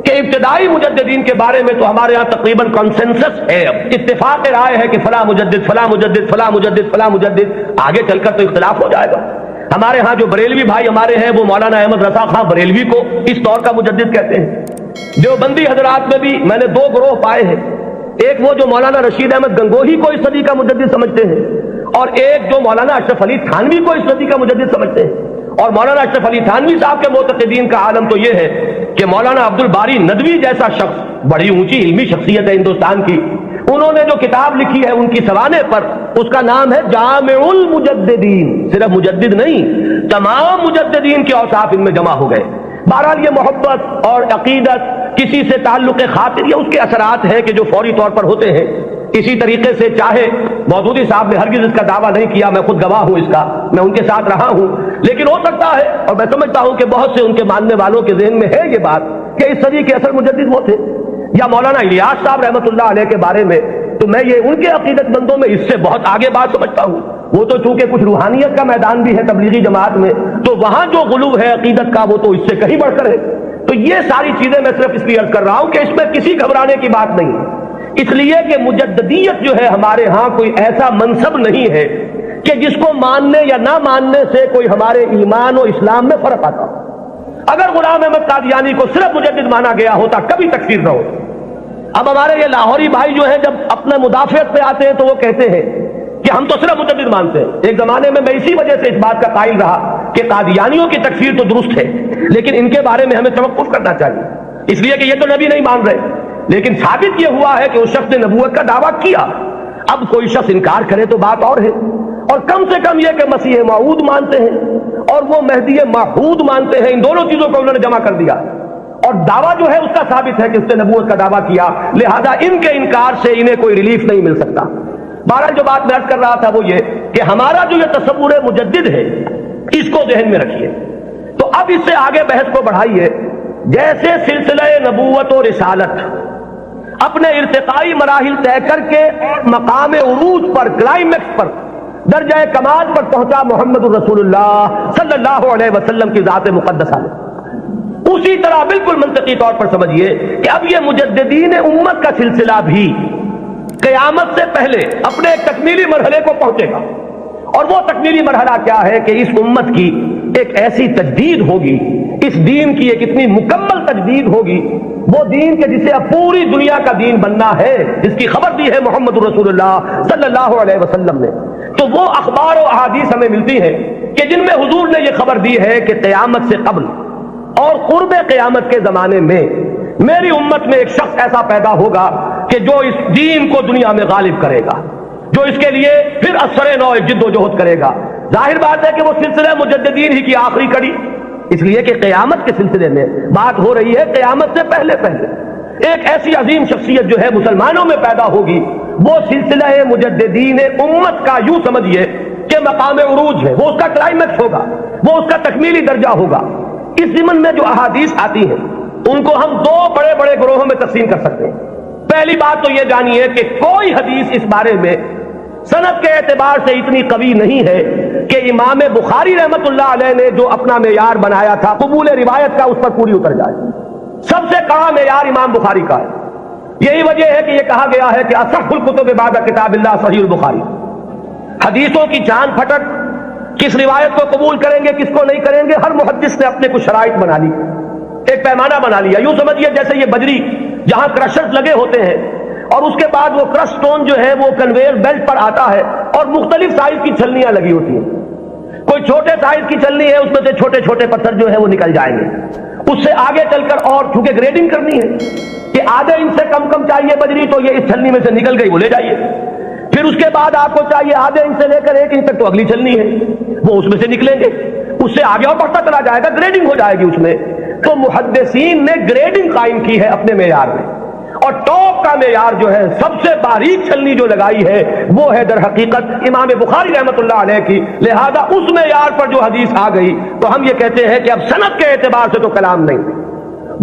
کہ ابتدائی مجددین کے بارے میں تو ہمارے ہاں تقریباً کنسنسس ہے، اتفاق رائے ہے کہ فلاں مجدد فلاں مجدد فلاں مجدد فلاں مجدد، آگے چل کر تو اختلاف ہو جائے گا۔ ہمارے ہاں جو بریلوی بھائی ہمارے ہیں وہ مولانا احمد رضا خان بریلوی کو اس دور کا مجدد کہتے ہیں۔ دیوبندی حضرات میں بھی میں نے 2 گروہ پائے ہیں، ایک وہ جو مولانا رشید احمد گنگوہی کو اس صدی کا مجدد سمجھتے ہیں، اور ایک جو مولانا اشرف علی تھانوی کو اس صدی کا مجدد سمجھتے ہیں۔ اور مولانا اشرف علی تھانوی صاحب کے معتقدین کا عالم تو یہ ہے کہ مولانا عبد الباری ندوی جیسا شخص، بڑی اونچی علمی شخصیت ہے ہندوستان کی، انہوں نے جو کتاب لکھی ہے ان کی سوانح پر، اس کا نام ہے جامع المجددین۔ صرف مجدد نہیں، تمام مجددین کے اوصاف ان میں جمع ہو گئے۔ بہرحال یہ محبت اور عقیدت، کسی سے تعلق خاطر، یہ اس کے اثرات ہیں کہ جو فوری طور پر ہوتے ہیں۔ اسی طریقے سے چاہے مودودی صاحب نے ہرگز اس کا دعویٰ نہیں کیا، میں خود گواہ ہوں اس کا، میں ان کے ساتھ رہا ہوں، لیکن ہو سکتا ہے اور میں سمجھتا ہوں کہ بہت سے ان کے ماننے والوں کے ذہن میں ہے یہ بات کہ اس صدی کے اصل مجدد وہ تھے۔ یا مولانا الیاس صاحب رحمۃ اللہ علیہ کے بارے میں تو میں یہ ان کے عقیدت مندوں میں اس سے بہت آگے بات سمجھتا ہوں۔ وہ تو چونکہ کچھ روحانیت کا میدان بھی ہے تبلیغی جماعت میں، تو وہاں جو غلو ہے عقیدت کا وہ تو اس سے کہیں بڑھ کر ہے۔ تو یہ ساری چیزیں میں صرف اس لیے عرض کر رہا ہوں کہ اس میں کسی گھبرانے کی بات نہیں ہے، اس لیے کہ مجددیت جو ہے ہمارے ہاں کوئی ایسا منصب نہیں ہے کہ جس کو ماننے یا نہ ماننے سے کوئی ہمارے ایمان و اسلام میں فرق آتا ہو۔ اگر غلام احمد قادیانی کو صرف مجدد مانا گیا ہوتا کبھی تکفیر نہ ہوتا۔ اب ہمارے یہ لاہوری بھائی جو ہیں جب اپنے مدافعت پہ آتے ہیں تو وہ کہتے ہیں کہ ہم تو صرف مجدد مانتے ہیں۔ ایک زمانے میں میں اسی وجہ سے اس بات کا قائل رہا کہ قادیانیوں کی تکفیر تو درست ہے، لیکن ان کے بارے میں ہمیں توقف کرنا چاہیے، اس لیے کہ یہ تو نبی نہیں مان رہے۔ لیکن ثابت یہ ہوا ہے کہ اس شخص نے نبوت کا دعویٰ کیا۔ اب کوئی شخص انکار کرے تو بات اور ہے، اور کم سے کم یہ کہ مسیح موعود مانتے ہیں اور وہ مہدی موعود مانتے ہیں، ان دونوں چیزوں کو انہوں نے جمع کر دیا، اور دعویٰ جو ہے اس کا ثابت ہے کہ اس نے نبوت کا دعویٰ کیا، لہذا ان کے انکار سے انہیں کوئی ریلیف نہیں مل سکتا۔ بہرحال جو بات میں عرض کر رہا تھا وہ یہ کہ ہمارا جو یہ تصور مجدد ہے اس کو ذہن میں رکھیے۔ تو اب اس سے آگے بحث کو بڑھائیے۔ جیسے سلسلہ نبوت و رسالت اپنے ارتقائی مراحل طے کر کے مقام عروج پر، کلائمیکس پر، درجہ کمال پر پہنچا محمد الرسول اللہ صلی اللہ علیہ وسلم کی ذات مقدسہ میں، اسی طرح بالکل منطقی طور پر سمجھیے کہ اب یہ مجددین امت کا سلسلہ بھی قیامت سے پہلے اپنے ایک تکمیلی مرحلے کو پہنچے گا، اور وہ تکمیلی مرحلہ کیا ہے کہ اس امت کی ایک ایسی تجدید ہوگی، اس دین کی ایک اتنی مکمل تجدید ہوگی، وہ دین کے جسے اب پوری دنیا کا دین بننا ہے، جس کی خبر دی ہے محمد رسول اللہ صلی اللہ علیہ وسلم نے۔ تو وہ اخبار و احادیث ہمیں ملتی ہیں کہ جن میں حضور نے یہ خبر دی ہے کہ قیامت سے قبل اور قرب قیامت کے زمانے میں میری امت میں ایک شخص ایسا پیدا ہوگا کہ جو اس دین کو دنیا میں غالب کرے گا، جو اس کے لیے پھر اثر نو جد و جہد کرے گا۔ ظاہر بات ہے کہ وہ سلسلہ مجددین ہی کی آخری کڑی، اس لیے کہ قیامت کے سلسلے میں بات ہو رہی ہے قیامت سے پہلے پہلے ایک ایسی عظیم شخصیت جو ہے مسلمانوں میں پیدا ہوگی، وہ سلسلہ مجددین امت کا یوں سمجھیے کہ مقام عروج ہے، وہ اس کا کلائمیکس ہوگا، وہ اس کا تکمیلی درجہ ہوگا۔ اس ضمن میں جو احادیث آتی ہیں ان کو ہم 2 بڑے بڑے گروہوں میں تقسیم کر سکتے ہیں۔ پہلی بات تو یہ جانیے کہ کوئی حدیث اس بارے میں سند کے اعتبار سے اتنی قوی نہیں ہے کہ امام بخاری رحمت اللہ علیہ نے جو اپنا معیار بنایا تھا قبول روایت کا اس پر پوری اتر جائے۔ سب سے کڑا معیار امام بخاری کا ہے۔ یہی وجہ ہے کہ یہ کہا گیا ہے کہ اصح الکتب بعد کتاب اللہ صحیح البخاری۔ حدیثوں کی جان پھٹک، کس روایت کو قبول کریں گے کس کو نہیں کریں گے، ہر محدث نے اپنے کچھ شرائط بنا لی، ایک پیمانہ بنا لیا۔ یوں سمجھیے جیسے یہ بجری جہاں کرشرز لگے ہوتے ہیں اور اس کے بعد وہ کرش سٹون جو ہے وہ کنویئر بیلٹ پر آتا ہے اور مختلف سائز کی چھلنیاں لگی ہوتی ہیں۔ کوئی چھوٹے سائز کی چھلنی ہے، اس میں سے چھوٹے چھوٹے پتھر جو ہے وہ نکل جائیں گے، اس سے آگے چل کر اور چونکہ گریڈنگ کرنی ہے کہ آدھے انچ سے کم چاہیے بجری تو یہ اس چھلنی میں سے نکل گئی وہ لے جائیے، پھر اس کے بعد آپ کو چاہیے آدھے انچ سے لے کر 1 انچ تک تو اگلی چھلنی ہے وہ اس میں سے نکلیں گے، اس سے آگے اور بڑھتا چلا جائے گا، گریڈنگ ہو جائے گی اس میں۔ تو محدثین نے گریڈنگ قائم کی ہے اپنے معیار میں، اور ٹاپ کا معیار جو ہے سب سے باریک چھلنی جو لگائی ہے وہ ہے در حقیقت امام بخاری رحمۃ اللہ علیہ کی، لہذا اس معیار پر جو حدیث آ گئی تو ہم یہ کہتے ہیں کہ اب سند کے اعتبار سے تو کلام نہیں،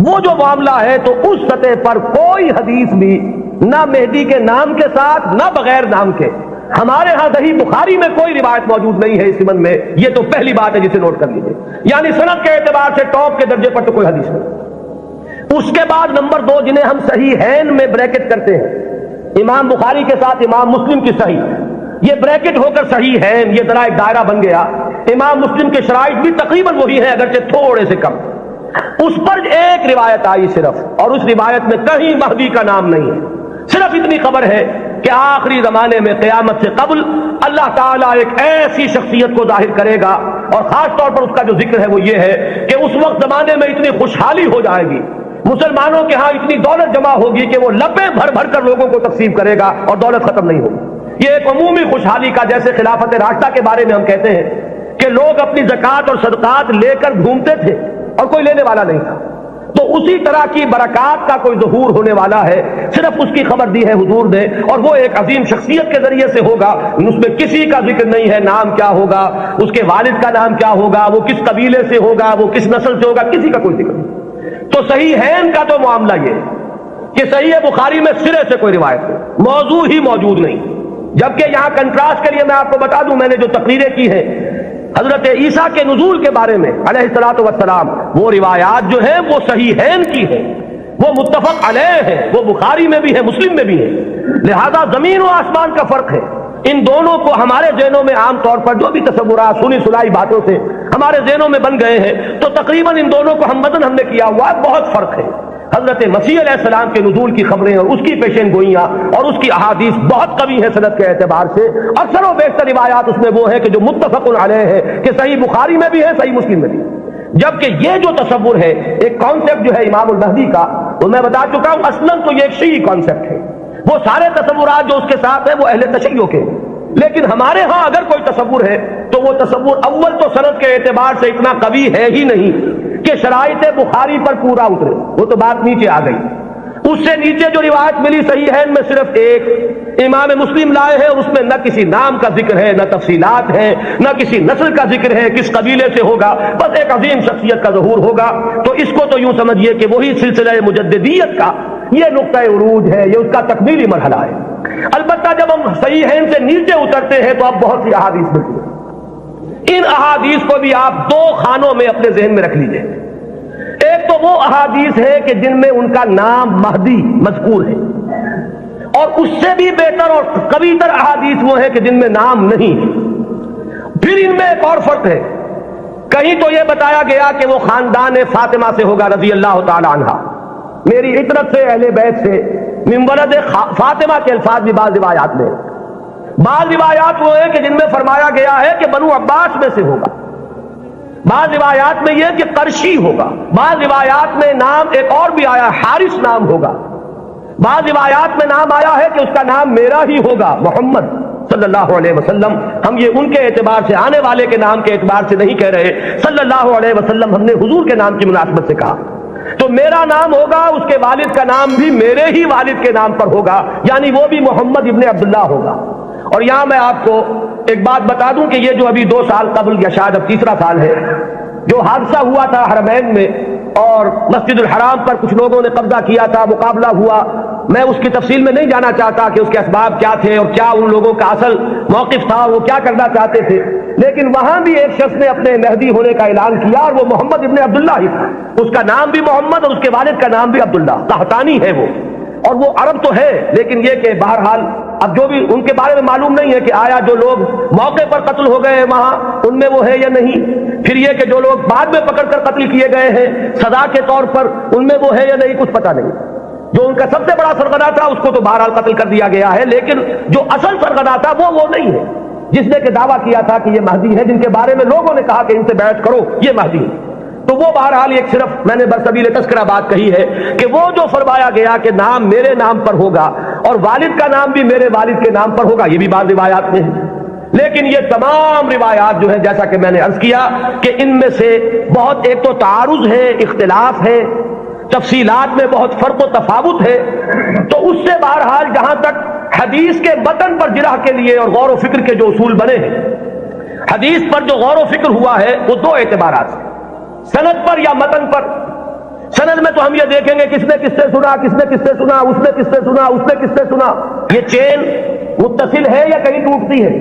وہ جو معاملہ ہے تو اس سطح پر کوئی حدیث بھی نہ مہدی کے نام کے ساتھ نہ بغیر نام کے، ہمارے ہاں صحیح بخاری میں کوئی روایت موجود نہیں ہے اس سمن میں، یہ تو پہلی بات ہے جسے نوٹ کر لیجیے، یعنی سند کے اعتبار سے ٹاپ کے درجے پر تو کوئی حدیث نہیں۔ اس کے بعد نمبر 2 جنہیں ہم صحیحین میں بریکٹ کرتے ہیں، امام بخاری کے ساتھ امام مسلم کی صحیح، یہ بریکٹ ہو کر صحیحین، یہ ذرا ایک دائرہ بن گیا۔ امام مسلم کے شرائط بھی تقریباً وہی ہیں اگرچہ تھوڑے سے کم، اس پر ایک روایت آئی صرف، اور اس روایت میں کہیں مہدی کا نام نہیں ہے، صرف اتنی خبر ہے کہ آخری زمانے میں قیامت سے قبل اللہ تعالیٰ ایک ایسی شخصیت کو ظاہر کرے گا، اور خاص طور پر اس کا جو ذکر ہے وہ یہ ہے کہ اس وقت زمانے میں اتنی خوشحالی ہو جائے گی، مسلمانوں کے ہاں اتنی دولت جمع ہوگی کہ وہ لبیں بھر بھر کر لوگوں کو تقسیم کرے گا اور دولت ختم نہیں ہوگی۔ یہ ایک عمومی خوشحالی کا، جیسے خلافت راشدہ کے بارے میں ہم کہتے ہیں کہ لوگ اپنی زکوٰۃ اور صدقات لے کر گھومتے تھے اور کوئی لینے والا نہیں تھا، تو اسی طرح کی برکات کا کوئی ظہور ہونے والا ہے، صرف اس کی خبر دی ہے حضور نے، اور وہ ایک عظیم شخصیت کے ذریعے سے ہوگا، اس میں کسی کا ذکر نہیں ہے، نام کیا ہوگا، اس کے والد کا نام کیا ہوگا، وہ کس قبیلے سے ہوگا، وہ کس نسل سے ہوگا، کسی کا کوئی ذکر نہیں۔ تو صحیحین کا تو معاملہ یہ ہے کہ صحیح بخاری میں سرے سے کوئی روایت نہیں، موضوع ہی موجود نہیں، جبکہ یہاں کنٹراسٹ کے لیے میں آپ کو بتا دوں، میں نے جو تقریریں کی ہیں حضرت عیسیٰ کے نزول کے بارے میں علیہ الصلوۃ والسلام، وہ روایات جو ہیں وہ صحیحین کی ہیں، وہ متفق علیہ ہے، وہ بخاری میں بھی ہے، مسلم میں بھی ہے، لہذا زمین و آسمان کا فرق ہے۔ ان دونوں کو ہمارے ذہنوں میں عام طور پر جو بھی تصورات سنی سنائی باتوں سے ہمارے ذہنوں میں بن گئے ہیں، تو تقریباً ان دونوں کو ہم وزن ہم نے کیا ہوا ہے، بہت فرق ہے۔ حضرت مسیح علیہ السلام کے نزول کی خبریں اور اس کی پیشین گوئیاں اور اس کی احادیث بہت قوی ہیں صنعت کے اعتبار سے، اکثر و بیشتر روایات اس میں وہ ہے کہ جو متفق علیہ ہے، کہ صحیح بخاری میں بھی ہے، صحیح مسلم میں بھی، جبکہ یہ جو تصور ہے ایک کانسیپٹ جو ہے امام المہدی کا، وہ میں بتا چکا ہوں اصلاً تو یہ ایک شیعی کانسیپٹ ہے، وہ سارے تصورات جو اس کے ساتھ ہیں وہ اہل تشیع کے، لیکن ہمارے ہاں اگر کوئی تصور ہے تو وہ تصور اول تو سند کے اعتبار سے اتنا قوی ہے ہی نہیں کہ شرائط بخاری پر پورا اترے، وہ تو بات نیچے آ گئی۔ اس سے نیچے جو روایت ملی صحیحین میں صرف ایک امام مسلم لائے ہیں، اور اس میں نہ کسی نام کا ذکر ہے، نہ تفصیلات ہیں، نہ کسی نسل کا ذکر ہے، کس قبیلے سے ہوگا، بس ایک عظیم شخصیت کا ظہور ہوگا۔ تو اس کو تو یوں سمجھیے کہ وہی سلسلہ مجددیت کا یہ نقطہ عروج ہے، یہ اس کا تکمیلی مرحلہ ہے۔ البتہ جب ہم صحیحین سے نیچے اترتے ہیں تو اب بہت سی احادیث ملتی ہیں، ان احادیث کو بھی آپ 2 خانوں میں اپنے ذہن میں رکھ لیجئے۔ ایک تو وہ احادیث ہے کہ جن میں ان کا نام مہدی مذکور ہے، اور اس سے بھی بہتر اور قوی تر احادیث وہ ہے کہ جن میں نام نہیں ہے۔ پھر ان میں ایک اور فرق ہے، کہیں تو یہ بتایا گیا کہ وہ خاندان فاطمہ سے ہوگا رضی اللہ تعالی عنہا، میری عطرت سے، اہل بیت سے، من ولد فاطمہ کے الفاظ بھی بعض روایات میں، بعض روایات وہ ہیں کہ جن میں فرمایا گیا ہے کہ بنو عباس میں سے ہوگا، بعض روایات میں یہ کہ قرشی ہوگا، بعض روایات میں نام ایک اور بھی آیا حارث نام ہوگا، بعض روایات میں نام آیا ہے کہ اس کا نام میرا ہی ہوگا، محمد صلی اللہ علیہ وسلم۔ ہم یہ ان کے اعتبار سے، آنے والے کے نام کے اعتبار سے نہیں کہہ رہے، صلی اللہ علیہ وسلم ہم نے حضور کے نام کی مناسبت سے کہا۔ تو میرا نام ہوگا، اس کے والد کا نام بھی میرے ہی والد کے نام پر ہوگا، یعنی وہ بھی محمد ابن عبداللہ ہوگا۔ اور یہاں میں آپ کو ایک بات بتا دوں کہ یہ جو ابھی 2 سال قبل یا شاید اب تیسرا سال ہے، جو حادثہ ہوا تھا حرمین میں اور مسجد الحرام پر کچھ لوگوں نے قبضہ کیا تھا، مقابلہ ہوا، میں اس کی تفصیل میں نہیں جانا چاہتا کہ اس کے اسباب کیا تھے اور کیا ان لوگوں کا اصل موقف تھا، وہ کیا کرنا چاہتے تھے، لیکن وہاں بھی ایک شخص نے اپنے مہدی ہونے کا اعلان کیا، اور وہ محمد ابن عبداللہ ہی تھا، اس کا نام بھی محمد اور اس کے والد کا نام بھی عبداللہ، قحطانی ہے وہ، اور وہ عرب تو ہے، لیکن یہ کہ بہرحال اب جو بھی ان کے بارے میں معلوم نہیں ہے کہ آیا جو لوگ موقع پر قتل ہو گئے وہاں ان میں وہ ہے یا نہیں، پھر یہ کہ جو لوگ بعد میں پکڑ کر قتل کیے گئے ہیں سزا کے طور پر ان میں وہ ہے یا نہیں، کچھ پتہ نہیں۔ جو ان کا سب سے بڑا سرغنہ تھا اس کو تو بہرحال قتل کر دیا گیا ہے، لیکن جو اصل سرغنہ تھا وہ نہیں ہے، جس نے کہ دعویٰ کیا تھا کہ یہ مہدی ہے، جن کے بارے میں لوگوں نے کہا کہ ان سے بیعت کرو، یہ مہدی ہے۔ تو وہ بہرحال ایک صرف میں نے برسبیل تذکرہ بات کہی ہے کہ وہ جو فرمایا گیا کہ نام میرے نام پر ہوگا اور والد کا نام بھی میرے والد کے نام پر ہوگا، یہ بھی بعض روایات میں ہے، لیکن یہ تمام روایات جو ہے جیسا کہ میں نے عرض کیا کہ ان میں سے بہت ایک تو تعارض ہے، اختلاف ہے، تفصیلات میں بہت فرق و تفاوت ہے، تو اس سے بہرحال جہاں تک حدیث کے متن پر جرح کے لیے اور غور و فکر کے جو اصول بنے ہیں، حدیث پر جو غور و فکر ہوا ہے وہ دو اعتبارات ہیں، سند پر یا متن پر۔ سند میں تو ہم یہ دیکھیں گے کس نے کس سے سنا، کس نے کس سے سنا، اس نے کس سے سنا، اس نے کس سے سنا، یہ چین متصل ہے یا کہیں ٹوٹتی ہے،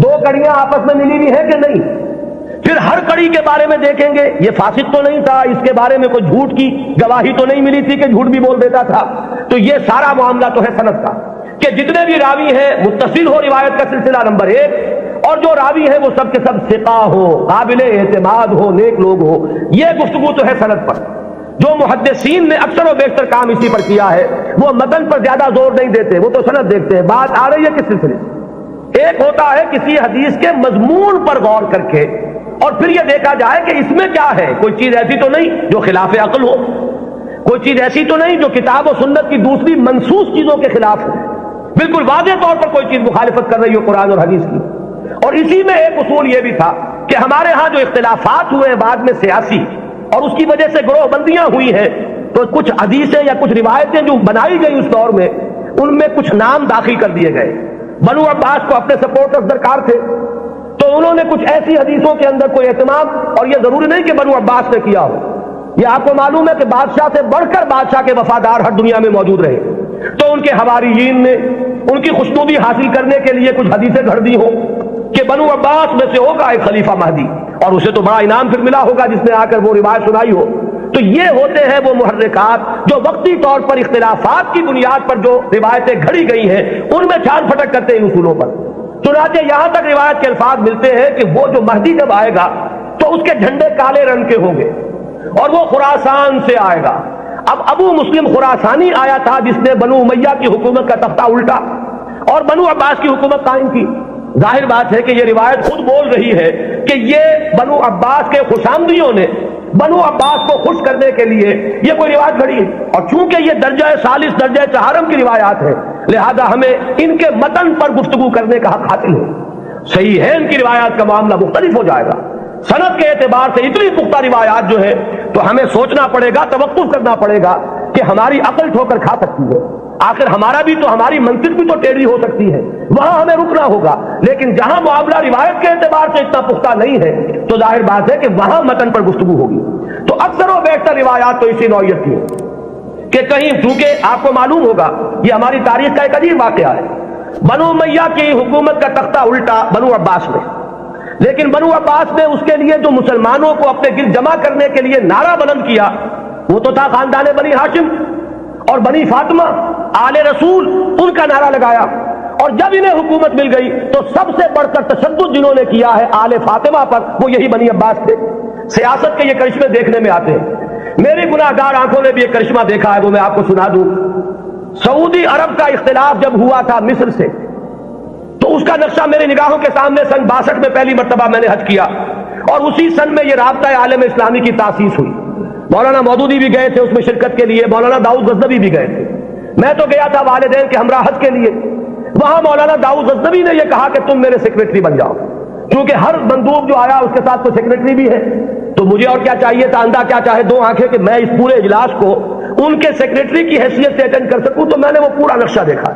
دو کڑیاں آپس میں ملی ہوئی ہے کہ نہیں۔ پھر ہر کڑی کے بارے میں دیکھیں گے یہ فاسق تو نہیں تھا، اس کے بارے میں کوئی جھوٹ کی گواہی تو نہیں ملی تھی کہ جھوٹ بھی بول دیتا تھا۔ تو یہ سارا معاملہ تو ہے سند کا کہ جتنے بھی راوی ہیں متصل ہو روایت کا سلسلہ نمبر ایک، اور جو راوی ہیں وہ سب کے سب ثقہ ہو، قابل اعتماد ہو، نیک لوگ ہو، یہ گفتگو تو ہے سند پر۔ جو محدثین نے اکثر و بیشتر کام اسی پر کیا ہے، وہ متن پر زیادہ زور نہیں دیتے، وہ تو سند دیکھتے ہیں۔ بات آ رہی ہے کس سلسلے سے؟ ایک ہوتا ہے کسی حدیث کے مضمون پر غور کر کے اور پھر یہ دیکھا جائے کہ اس میں کیا ہے، کوئی چیز ایسی تو نہیں جو خلاف عقل ہو، کوئی چیز ایسی تو نہیں جو کتاب و سنت کی دوسری منسوخ چیزوں کے خلاف ہو، بالکل واضح طور پر کوئی چیز مخالفت کر رہی ہو قرآن اور حدیث کی۔ اور اسی میں ایک اصول یہ بھی تھا کہ ہمارے ہاں جو اختلافات ہوئے بعد میں سیاسی اور اس کی وجہ سے گروہ بندیاں ہوئی ہیں، تو کچھ حدیثیں یا کچھ روایتیں جو بنائی گئی اس دور میں، ان میں کچھ نام داخل کر دیے گئے۔ بنو عباس کو اپنے سپورٹرز درکار تھے، تو انہوں نے کچھ ایسی حدیثوں کے اندر کوئی اہتمام، اور یہ ضروری نہیں کہ بنو عباس نے کیا ہو، یہ آپ کو معلوم ہے کہ بادشاہ سے بڑھ کر بادشاہ کے وفادار ہر دنیا میں موجود رہے، تو ان کے حواریین نے ان کی خوشنودی حاصل کرنے کے لیے کچھ حدیثیں گھڑ دی ہوں کہ بنو عباس میں سے ہوگا ایک خلیفہ مہدی، اور اسے تو بڑا انعام پھر ملا ہوگا جس نے آ کر وہ روایت سنائی ہو۔ تو یہ ہوتے ہیں وہ محرکات جو وقتی طور پر اختلافات کی بنیاد پر جو روایتیں گھڑی گئی ہیں ان میں چھان پھٹک کرتے ہیں ان اصولوں پر۔ چنانچہ یہاں تک روایت کے الفاظ ملتے ہیں کہ وہ جو مہدی جب آئے گا تو اس کے جھنڈے کالے رنگ کے ہوں گے اور وہ خراسان سے آئے گا۔ اب ابو مسلم خراسانی آیا تھا جس نے بنو امیہ کی حکومت کا تختہ الٹا اور بنو عباس کی حکومت قائم کی۔ ظاہر بات ہے کہ یہ روایت خود بول رہی ہے کہ یہ بنو عباس کے خوشامدیوں نے بنو عباس کو خوش کرنے کے لیے یہ کوئی روایت گھڑی ہے، اور چونکہ یہ درجہ ثالث درجہ چہارم کی روایات ہے لہذا ہمیں ان کے متن پر گفتگو کرنے کا حق حاصل ہے۔ صحیح ہے ان کی روایات کا معاملہ مختلف ہو جائے گا، سند کے اعتبار سے اتنی پختہ روایات جو ہے تو ہمیں سوچنا پڑے گا، توقف کرنا پڑے گا کہ ہماری عقل ٹھوکر کھا سکتی ہے، آخر ہمارا بھی تو ہماری منطق بھی تو ٹیڑھی ہو سکتی ہے، وہاں ہمیں رکنا ہوگا۔ لیکن جہاں معاملہ روایت کے اعتبار سے اتنا پختہ نہیں ہے تو ظاہر بات ہے کہ وہاں متن پر گفتگو ہوگی۔ تو اکثر و بیشتر روایات تو اسی نوعیت کی ہے کہ کہیں، چونکہ آپ کو معلوم ہوگا یہ ہماری تاریخ کا ایک عجیب واقعہ ہے، بنو امیہ کی حکومت کا تختہ الٹا بنو عباس میں، لیکن بنو عباس نے اس کے لیے جو مسلمانوں کو اپنے گرد جمع کرنے کے لیے نعرہ بلند کیا وہ تو تھا خاندان بنی ہاشم اور بنی فاطمہ آل رسول، ان کا نعرہ لگایا، اور جب انہیں حکومت مل گئی تو سب سے بڑھ کر تشدد جنہوں نے کیا ہے آل فاطمہ پر وہ یہی بنی عباس تھے۔ سیاست کے یہ کرشمے دیکھنے میں آتے ہیں، میری گناہ گار آنکھوں نے بھی یہ کرشمہ دیکھا ہے، وہ میں آپ کو سنا دوں۔ سعودی عرب کا اختلاف جب ہوا تھا مصر سے تو اس کا نقشہ میری نگاہوں کے سامنے سن 62 میں پہلی مرتبہ میں نے حج کیا، اور اسی سن میں یہ رابطہ عالم اسلامی کی تاسیس ہوئی۔ مولانا مودودی بھی گئے تھے اس میں شرکت کے لیے، مولانا داؤد غزنوی بھی گئے تھے، میں تو گیا تھا والدین کے ہمراہ حج کے لیے۔ وہاں مولانا داؤد غزنوی نے یہ کہا کہ تم میرے سیکریٹری بن جاؤ، کیونکہ ہر مندوب جو آیا اس کے ساتھ تو سیکریٹری بھی ہے، تو مجھے اور کیا چاہیے تھا، اندھا کیا چاہے دو آنکھیں، کہ میں اس پورے اجلاس کو ان کے سیکریٹری کی حیثیت سے اٹینڈ کر سکوں۔ تو میں نے وہ پورا نقشہ دیکھا۔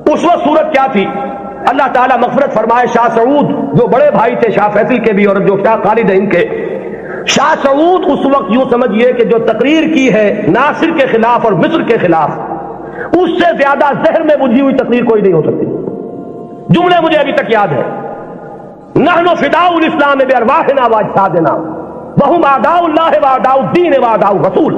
اس وقت صورت کیا تھی، اللہ تعالیٰ مغفرت فرمائے، شاہ سعود جو بڑے بھائی تھے شاہ فیصل کے بھی اور جو شاہ خالد ہیں ان کے، شاہ سعود اس وقت یوں سمجھیے کہ جو تقریر کی ہے ناصر کے خلاف اور مصر کے خلاف، اس سے زیادہ زہر میں بجھی ہوئی تقریر کوئی نہیں ہو سکتی۔ جملے مجھے ابھی تک یاد ہے، نحن فداء الاسلام بارواحنا واجسادنا وهم اعداء اللہ واعداء الدین واعداء الرسول،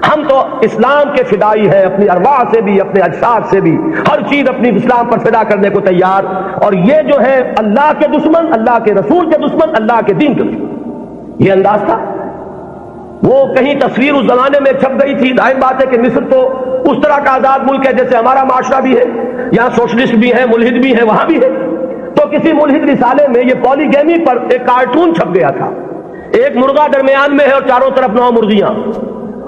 ہم تو اسلام کے فدائی ہیں، اپنی ارواح سے بھی اپنے اجساد سے بھی ہر چیز اپنی اسلام پر فدا کرنے کو تیار، اور یہ جو ہے اللہ کے دشمن، اللہ کے رسول کے دشمن، اللہ کے دین کے دشمن، یہ انداز تھا۔ وہ کہیں تصویر اس زمانے میں چھپ گئی تھی، ظاہر بات ہے کہ مصر تو اس طرح کا آزاد ملک ہے جیسے ہمارا معاشرہ بھی ہے، یہاں سوشلسٹ بھی ہے، ملحد بھی ہے، وہاں بھی ہے۔ تو کسی ملحد رسالے میں یہ پولی گیمی پر ایک کارٹون چھپ گیا تھا ایک مرغا درمیان میں ہے اور چاروں طرف 9 مرغیاں،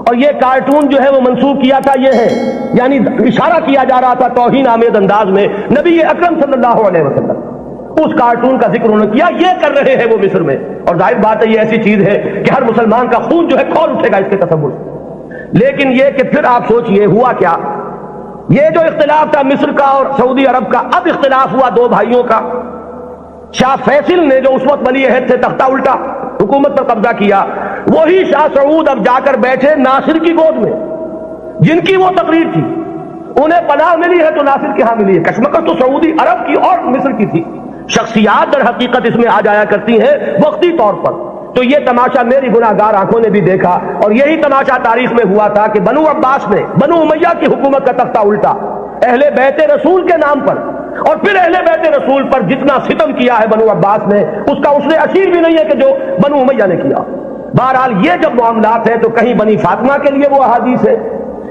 اور یہ کارٹون جو ہے وہ منسوخ کیا تھا، یہ ہے یعنی اشارہ کیا جا رہا تھا توہین آمیز انداز میں نبی اکرم صلی اللہ علیہ وسلم، اس کارٹون کا ذکر انہوں نے کیا، یہ کر رہے ہیں وہ مصر میں، اور ظاہر بات ہے یہ ایسی چیز ہے کہ ہر مسلمان کا خون جو ہے کھول اٹھے گا اس کے تصور سے۔ لیکن یہ کہ پھر آپ سوچئے ہوا کیا، یہ جو اختلاف تھا مصر کا اور سعودی عرب کا، اب اختلاف ہوا 2 بھائیوں کا۔ شاہ فیصل نے جو اس وقت ولی عہد سے تختہ الٹا حکومت پر قبضہ کیا، وہی شاہ سعود اب جا کر بیٹھے ناصر کی گود میں، جن کی وہ تقریر تھی، انہیں پناہ ملی ہے تو ناصر کے ہاں ملی ہے۔ کشمکش تو سعودی عرب کی اور مصر کی تھی، شخصیات در حقیقت اس میں آ جایا کرتی ہیں وقتی طور پر۔ تو یہ تماشا میری گناہگار آنکھوں نے بھی دیکھا، اور یہی تماشا تاریخ میں ہوا تھا کہ بنو عباس نے بنو امیہ کی حکومت کا تختہ الٹا اہل بیت رسول کے نام پر، اور پھر اہل بیت رسول پر جتنا ستم کیا ہے بنو عباس نے، اس کا اس نے اشیر بھی نہیں ہے کہ جو بنو امیہ نے کیا۔ بہرحال یہ جب معاملات ہیں تو کہیں بنی فاطمہ کے لیے وہ احادیث ہے،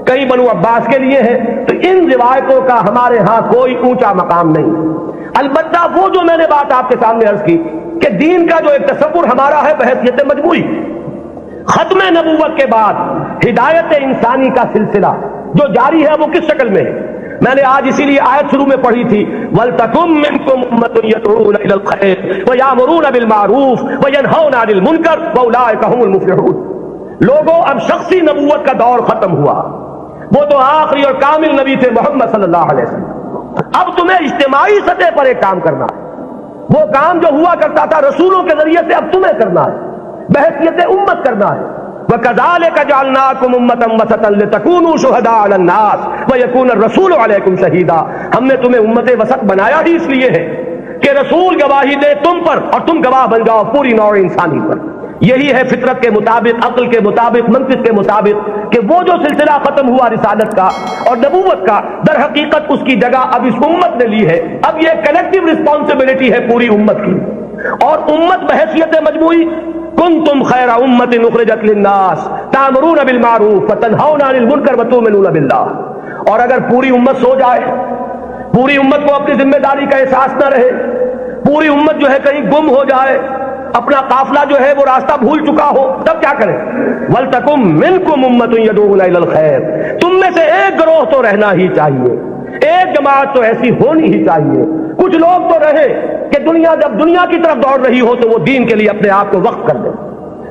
کہیں بنو عباس کے لیے ہے، تو ان روایتوں کا ہمارے ہاں کوئی اونچا مقام نہیں۔ البتہ وہ جو میں نے بات آپ کے سامنے عرض کی کہ دین کا جو ایک تصور ہمارا ہے بحیثیت مجموعی، ختم نبوت کے بعد ہدایت انسانی کا سلسلہ جو جاری ہے وہ کس شکل میں ہے؟ میں نے آج اسی لیے آیت شروع میں پڑھی تھی، وَلْتَكُن مِّنكُمْ أُمَّةٌ يَدْعُونَ إِلَى الْخَيْرِ وَيَأْمُرُونَ بِالْمَعْرُوفِ وَيَنْهَوْنَ عَنِ الْمُنكَرِ وَأُولَٰئِكَ هُمُ الْمُفْلِحُونَ۔ لوگوں اب شخصی نبوت کا دور ختم ہوا، وہ تو آخری اور کامل نبی تھے محمد صلی اللہ علیہ وسلم۔ اب تمہیں اجتماعی سطح پر ایک کام کرنا ہے، وہ کام جو ہوا کرتا تھا رسولوں کے ذریعے سے اب تمہیں کرنا ہے، بحیثیت امت کرنا ہے۔ وَكَذَلِكَ جَعَلْنَاكُمْ أُمَّةً وَسَطًا لِتَكُونُوا شُهَدَاءَ عَلَى النَّاسِ وَيَكُونَ الرَّسُولُ عَلَيْكُمْ شَهِيدًا۔ ہم نے تمہیں امت وسط بنایا ہی اس لیے ہے کہ رسول گواہی دے تم پر اور تم گواہ بن جاؤ پوری نوع انسانی پر۔ یہی ہے فطرت کے مطابق، عقل کے مطابق، منطق کے مطابق کہ وہ جو سلسلہ ختم ہوا رسالت کا اور نبوت کا، در حقیقت اس کی جگہ اب اس امت نے لی ہے۔ اب یہ کلیکٹیو رسپانسبلٹی ہے پوری امت کی، اور امت بحیثیت مجموعی کنتم خیر امت اخرجت للناس تأمرون بالمعروف وتنہون عن المنکر وتؤمنون باللہ۔ اور اگر پوری امت سو جائے، پوری امت کو اپنی ذمہ داری کا احساس نہ رہے، پوری امت جو ہے کہیں گم ہو جائے، اپنا قافلہ جو ہے وہ راستہ بھول چکا ہو، تب کیا کریں؟ وَلْتَكُن مِّنكُمْ أُمَّةٌ يَدْعُونَ إِلَى الْخَيْرِ۔ تم میں سے ایک گروہ تو رہنا ہی چاہیے، ایک جماعت تو ایسی ہونی ہی چاہیے، کچھ لوگ تو رہے کہ دنیا جب دنیا کی طرف دوڑ رہی ہو تو وہ دین کے لیے اپنے آپ کو وقف کر دیں،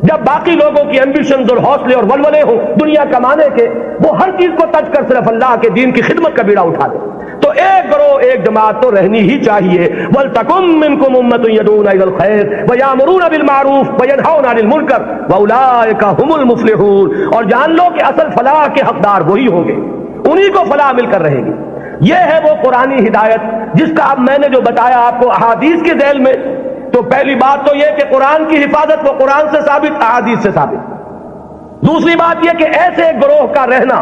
جب باقی لوگوں کی ایمبیشنز اور حوصلے اور ولولے ہوں دنیا کمانے کے، وہ ہر چیز کو تج کر صرف اللہ کے دین کی خدمت کا بیڑا اٹھا دیں۔ تو ایک گروہ، ایک جماعت تو رہنی ہی چاہیے۔ وَلْتَكُن مِّنكُمْ أُمَّةٌ يَدْعُونَ إِلَى الْخَيْرِ وَيَأْمُرُونَ بِالْمَعْرُوفِ وَيَنْهَوْنَ عَنِ الْمُنكَرِ وَأُولَٰئِكَ هُمُ الْمُفْلِحُونَ۔ اور جان لو کہ اصل فلاح کے حقدار وہی ہوں گے، انہی کو فلاح مل کر رہے گی۔ یہ ہے وہ قرآنی ہدایت جس کا اب میں نے جو بتایا آپ کو احادیث کے ذیل میں، تو پہلی بات تو یہ کہ قرآن کی حفاظت وہ قرآن سے ثابت، احادیث سے ثابت۔ دوسری بات یہ کہ ایسے گروہ کا رہنا،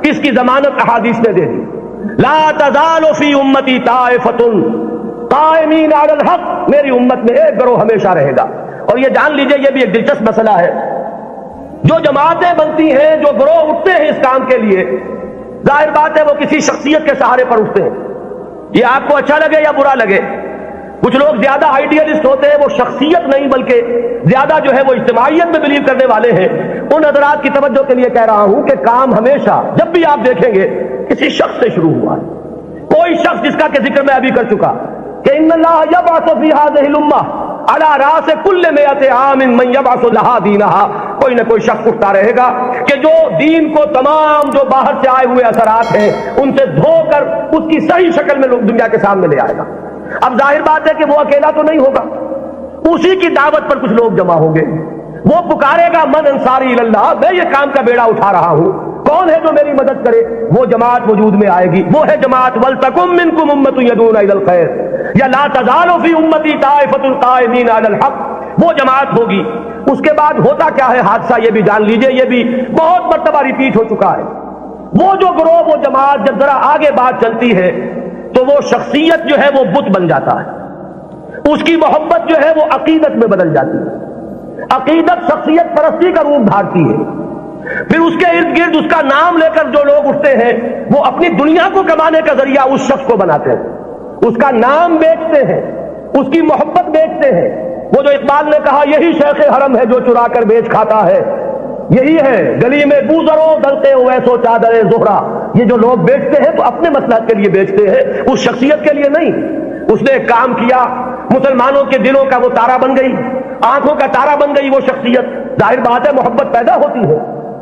اس کی ضمانت احادیث نے دے دی۔ لا تزال فی امتی طائفۃ قائمین علی الحق، میری امت میں ایک گروہ ہمیشہ رہے گا۔ اور یہ جان لیجئے یہ بھی ایک دلچسپ مسئلہ ہے، جو جماعتیں بنتی ہیں، جو گروہ اٹھتے ہیں اس کام کے لیے، ظاہر بات ہے وہ کسی شخصیت کے سہارے پر اٹھتے ہیں، یہ آپ کو اچھا لگے یا برا لگے۔ کچھ لوگ زیادہ آئیڈیالسٹ ہوتے ہیں، وہ شخصیت نہیں بلکہ زیادہ جو ہے وہ اجتماعیت میں بلیو کرنے والے ہیں۔ ان حضرات کی توجہ کے لیے کہہ رہا ہوں کہ کام ہمیشہ جب بھی آپ دیکھیں گے کسی شخص سے شروع ہوا ہے، کوئی شخص جس کا کہ ذکر میں ابھی کر چکا کہ ان اللہ یبعث فی ہذہ الامہ علی راس کل مئۃ عام من یبعث لہا دینہا، کوئی نہ کوئی شخص اٹھتا رہے گا کہ جو دین کو تمام جو باہر سے آئے ہوئے اثرات ہیں ان سے دھو کر اس کی صحیح شکل میں لوگ دنیا کے سامنے لے آئے گا۔ اب ظاہر بات ہے کہ وہ اکیلا تو نہیں ہوگا، اسی کی دعوت پر کچھ لوگ جمع ہوں گے، وہ پکارے گا من انصاری اللہ، میں یہ کام کا بیڑا اٹھا رہا ہوں، کون ہے جو میری مدد کرے؟ وہ جماعت وجود میں آئے گی، وہ ہے جماعت وَلْتَكُن مِّنكُمْ أُمَّةٌ يَدْعُونَ إِلَى الْخَيْرِ یا لَا تَزَالُ فِي أُمَّتِي طَائِفَةٌ قَائِمِينَ عَلَى الْحَقِّ، وہ جماعت ہوگی۔ اس کے بعد ہوتا کیا ہے حادثہ، یہ بھی جان لیجئے، یہ بھی بہت مرتبہ ریپیٹ ہو چکا ہے۔ وہ جو گروہ، وہ جماعت جب ذرا آگے بات چلتی ہے تو وہ شخصیت جو ہے وہ بت بن جاتا ہے، اس کی محبت جو ہے وہ عقیدت میں بدل جاتی ہے، عقیدت شخصیت پرستی کا روپ دھارتی ہے۔ پھر اس کے ارد گرد اس کا نام لے کر جو لوگ اٹھتے ہیں وہ اپنی دنیا کو کمانے کا ذریعہ اس شخص کو بناتے ہیں، اس کا نام بیچتے ہیں، اس کی محبت بیچتے ہیں، وہ جو اقبال نے کہا یہی شیخ حرم ہے جو چرا کر بیچ کھاتا ہے، یہی ہے گلی میں بوزرو دلتے ویسو چادر زہرا. یہ جو لوگ بیچتے ہیں تو اپنے مصلحت کے لیے بیچتے ہیں، اس شخصیت کے لیے نہیں. اس نے ایک کام کیا، مسلمانوں کے دلوں کا وہ تارا بن گئی، آنکھوں کا تارا بن گئی وہ شخصیت. ظاہر بات ہے محبت پیدا ہوتی ہے.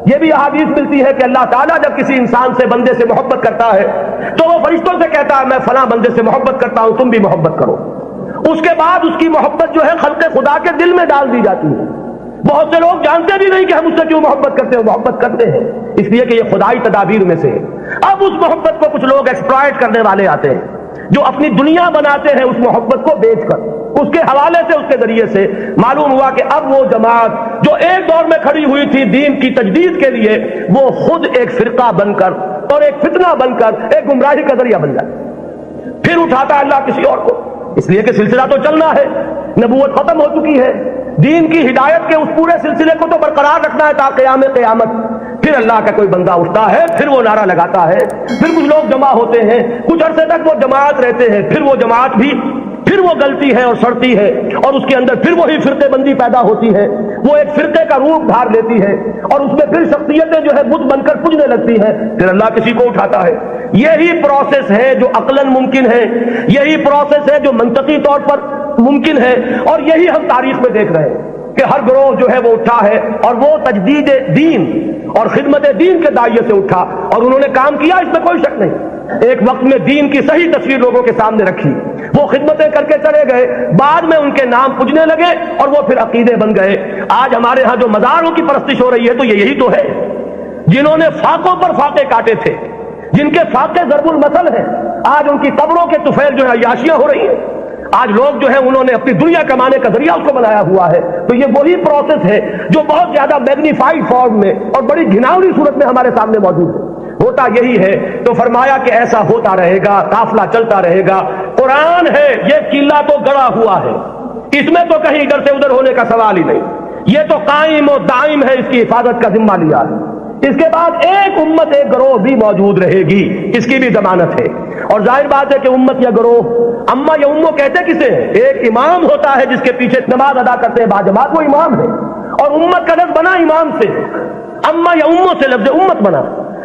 یہ بھی احادیث ملتی ہے کہ اللہ تعالیٰ جب کسی انسان سے، بندے سے محبت کرتا ہے تو وہ فرشتوں سے کہتا ہے میں فلاں بندے سے محبت کرتا ہوں، تم بھی محبت کرو. اس کے بعد اس کی محبت جو ہے خلق خدا کے دل میں ڈال دی جاتی ہے. بہت سے لوگ جانتے بھی نہیں کہ ہم اس سے کیوں محبت کرتے ہیں. محبت کرتے ہیں اس لیے کہ یہ خدائی تدابیر میں سے ہے. اب اس محبت کو کچھ لوگ ایکسپلائٹ کرنے والے آتے ہیں جو اپنی دنیا بناتے ہیں اس محبت کو بیچ کر. اس کے حوالے سے، اس کے ذریعے سے معلوم ہوا کہ اب وہ جماعت جو ایک دور میں کھڑی ہوئی تھی دین کی تجدید کے لیے، وہ خود ایک فرقہ بن کر اور ایک فتنہ بن کر ایک گمراہی کا ذریعہ بن جائے. پھر اٹھاتا ہے اللہ کسی اور کو، اس لیے کہ سلسلہ تو چلنا ہے. نبوت ختم ہو چکی ہے، دین کی ہدایت کے اس پورے سلسلے کو تو برقرار رکھنا ہے تا قیام قیامت. پھر اللہ کا کوئی بندہ اٹھتا ہے، پھر وہ نعرہ لگاتا ہے، پھر کچھ لوگ جمع ہوتے ہیں، کچھ عرصے تک وہ جماعت رہتے ہیں، پھر وہ جماعت بھی پھر وہ گلتی ہے اور سڑتی ہے، اور اس کے اندر پھر وہی فرقے بندی پیدا ہوتی ہے. وہ ایک فرقے کا روپ دھار لیتی ہے اور اس میں پھر شخصیتیں جو ہے بت بن کر پوجنے لگتی ہیں. پھر اللہ کسی کو اٹھاتا ہے. یہی پروسیس ہے جو عقلاً ممکن ہے، یہی پروسیس ہے جو منطقی طور پر ممکن ہے، اور یہی ہم تاریخ میں دیکھ رہے ہیں کہ ہر گروہ جو ہے وہ اٹھا ہے اور وہ تجدید دین اور خدمت دین کے داعیے سے اٹھا اور انہوں نے کام کیا، اس میں کوئی شک نہیں. ایک وقت میں دین کی صحیح تصویر لوگوں کے سامنے رکھی، وہ خدمتیں کر کے چلے گئے، بعد میں ان کے نام پجنے لگے اور وہ پھر عقیدے بن گئے. آج ہمارے ہاں جو مزاروں کی پرستش ہو رہی ہے تو یہ یہی تو ہے. جنہوں نے فاقوں پر فاقے کاٹے تھے، جن کے فاقے ضرب المثل ہیں، آج ان کی قبروں کے طفیل جو ہے عیاشیاں ہو رہی ہیں. آج لوگ جو ہے انہوں نے اپنی دنیا کمانے کا ذریعہ اس کو بنایا ہوا ہے. تو یہ وہی پروسیس ہے جو بہت زیادہ میگنیفائڈ فارم میں اور بڑی گھناؤنی صورت میں ہمارے سامنے موجود ہے. ہوتا یہی ہے. تو فرمایا کہ ایسا ہوتا رہے گا، قافلہ چلتا رہے گا. قرآن ہے، یہ قلعہ تو گڑا ہوا ہے، اس میں تو کہیں ادھر سے ادھر ہونے کا سوال ہی نہیں. یہ تو قائم و دائم ہے، اس کی حفاظت کا ذمہ لیا ہے. اس کے بعد ایک امت ایک گروہ بھی موجود رہے گی، اس کی بھی ضمانت ہے. اور ظاہر بات ہے کہ امت یا گروہ، اما یا امو کہتے کسے ہیں؟ ایک امام ہوتا ہے جس کے پیچھے نماز ادا کرتے ہیں باجماعت، وہ امام ہے. اور امت کا لفظ بنا امام سے، اما یا امو سے لفظ امت بنا.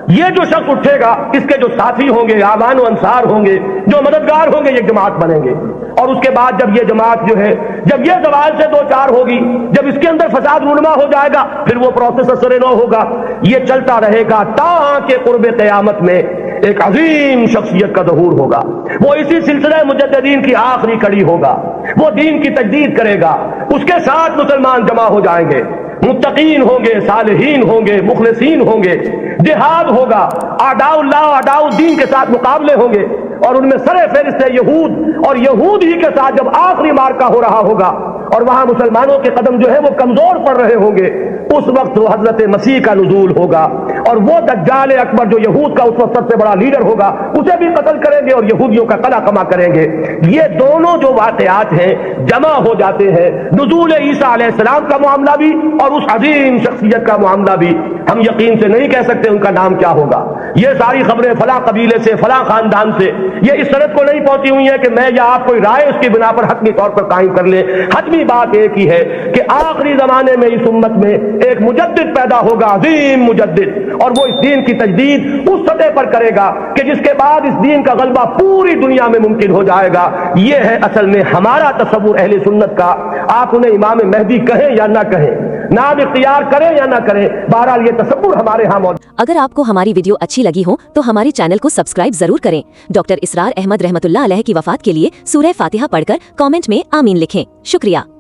یہ جو شخص اٹھے گا، اس کے جو ساتھی ہوں گے، آوان و انصار ہوں گے، جو مددگار ہوں گے، یہ جماعت بنیں گے. اور اس کے بعد جب یہ جماعت جو ہے، جب یہ زوال سے دو چار ہوگی، جب اس کے اندر فساد رونما ہو جائے گا، پھر وہ پروسیس اثر نو ہوگا. یہ چلتا رہے گا تا کہ قرب قیامت میں ایک عظیم شخصیت کا ظہور ہوگا. وہ اسی سلسلہ مجددین کی آخری کڑی ہوگا. وہ دین کی تجدید کرے گا. اس کے ساتھ مسلمان جمع ہو جائیں گے، متقین ہوں گے، صالحین ہوں گے، مخلصین ہوں گے. جہاد ہوگا، اعداء اللہ اعداء الدین کے ساتھ مقابلے ہوں گے. اور ان میں سر فہرست ہے یہود، اور یہود ہی کے ساتھ جب آخری مارکا ہو رہا ہوگا اور وہاں مسلمانوں کے قدم جو ہے وہ کمزور پڑ رہے ہوں گے، اس وقت وہ حضرت مسیح کا نزول ہوگا. اور وہ دجال اکبر جو یہود کا اس وقت سب سے بڑا لیڈر ہوگا، اسے بھی قتل کریں گے اور یہودیوں کا قلع کما کریں گے. یہ دونوں جو واقعات ہیں جمع ہو جاتے ہیں. نزول عیسیٰ علیہ السلام کا معاملہ بھی اور اس عظیم شخصیت کا معاملہ بھی. ہم یقین سے نہیں کہہ سکتے ان کا نام کیا ہوگا. یہ ساری خبریں فلاں قبیلے سے، فلاں خاندان سے، یہ اس سند کو نہیں پہنچی ہوئی ہیں کہ میں یا آپ کوئی رائے اس کی بنا پر حتمی طور پر قائم کر لیں. حتمی بات ایک ہی ہے کہ آخری زمانے میں اس امت میں ایک مجدد پیدا ہوگا، عظیم مجدد. اور وہ اس دین کی تجدید اس سطح پر کرے گا کہ جس کے بعد اس دین کا غلبہ پوری دنیا میں ممکن ہو جائے گا. یہ ہے اصل میں ہمارا تصور اہل سنت کا. آپ انہیں امام مہدی کہیں یا نہ کہیں، نام اختیار کریں یا نہ کریں، بہرحال یہ تصور ہمارے ہاں موجود. اگر آپ کو ہماری ویڈیو اچھی لگی ہو تو ہمارے چینل کو سبسکرائب ضرور کریں. ڈاکٹر اسرار احمد رحمۃ اللہ علیہ کی وفات کے لیے سورہ فاتحہ پڑھ کر کامنٹ میں آمین لکھیں. شکریہ.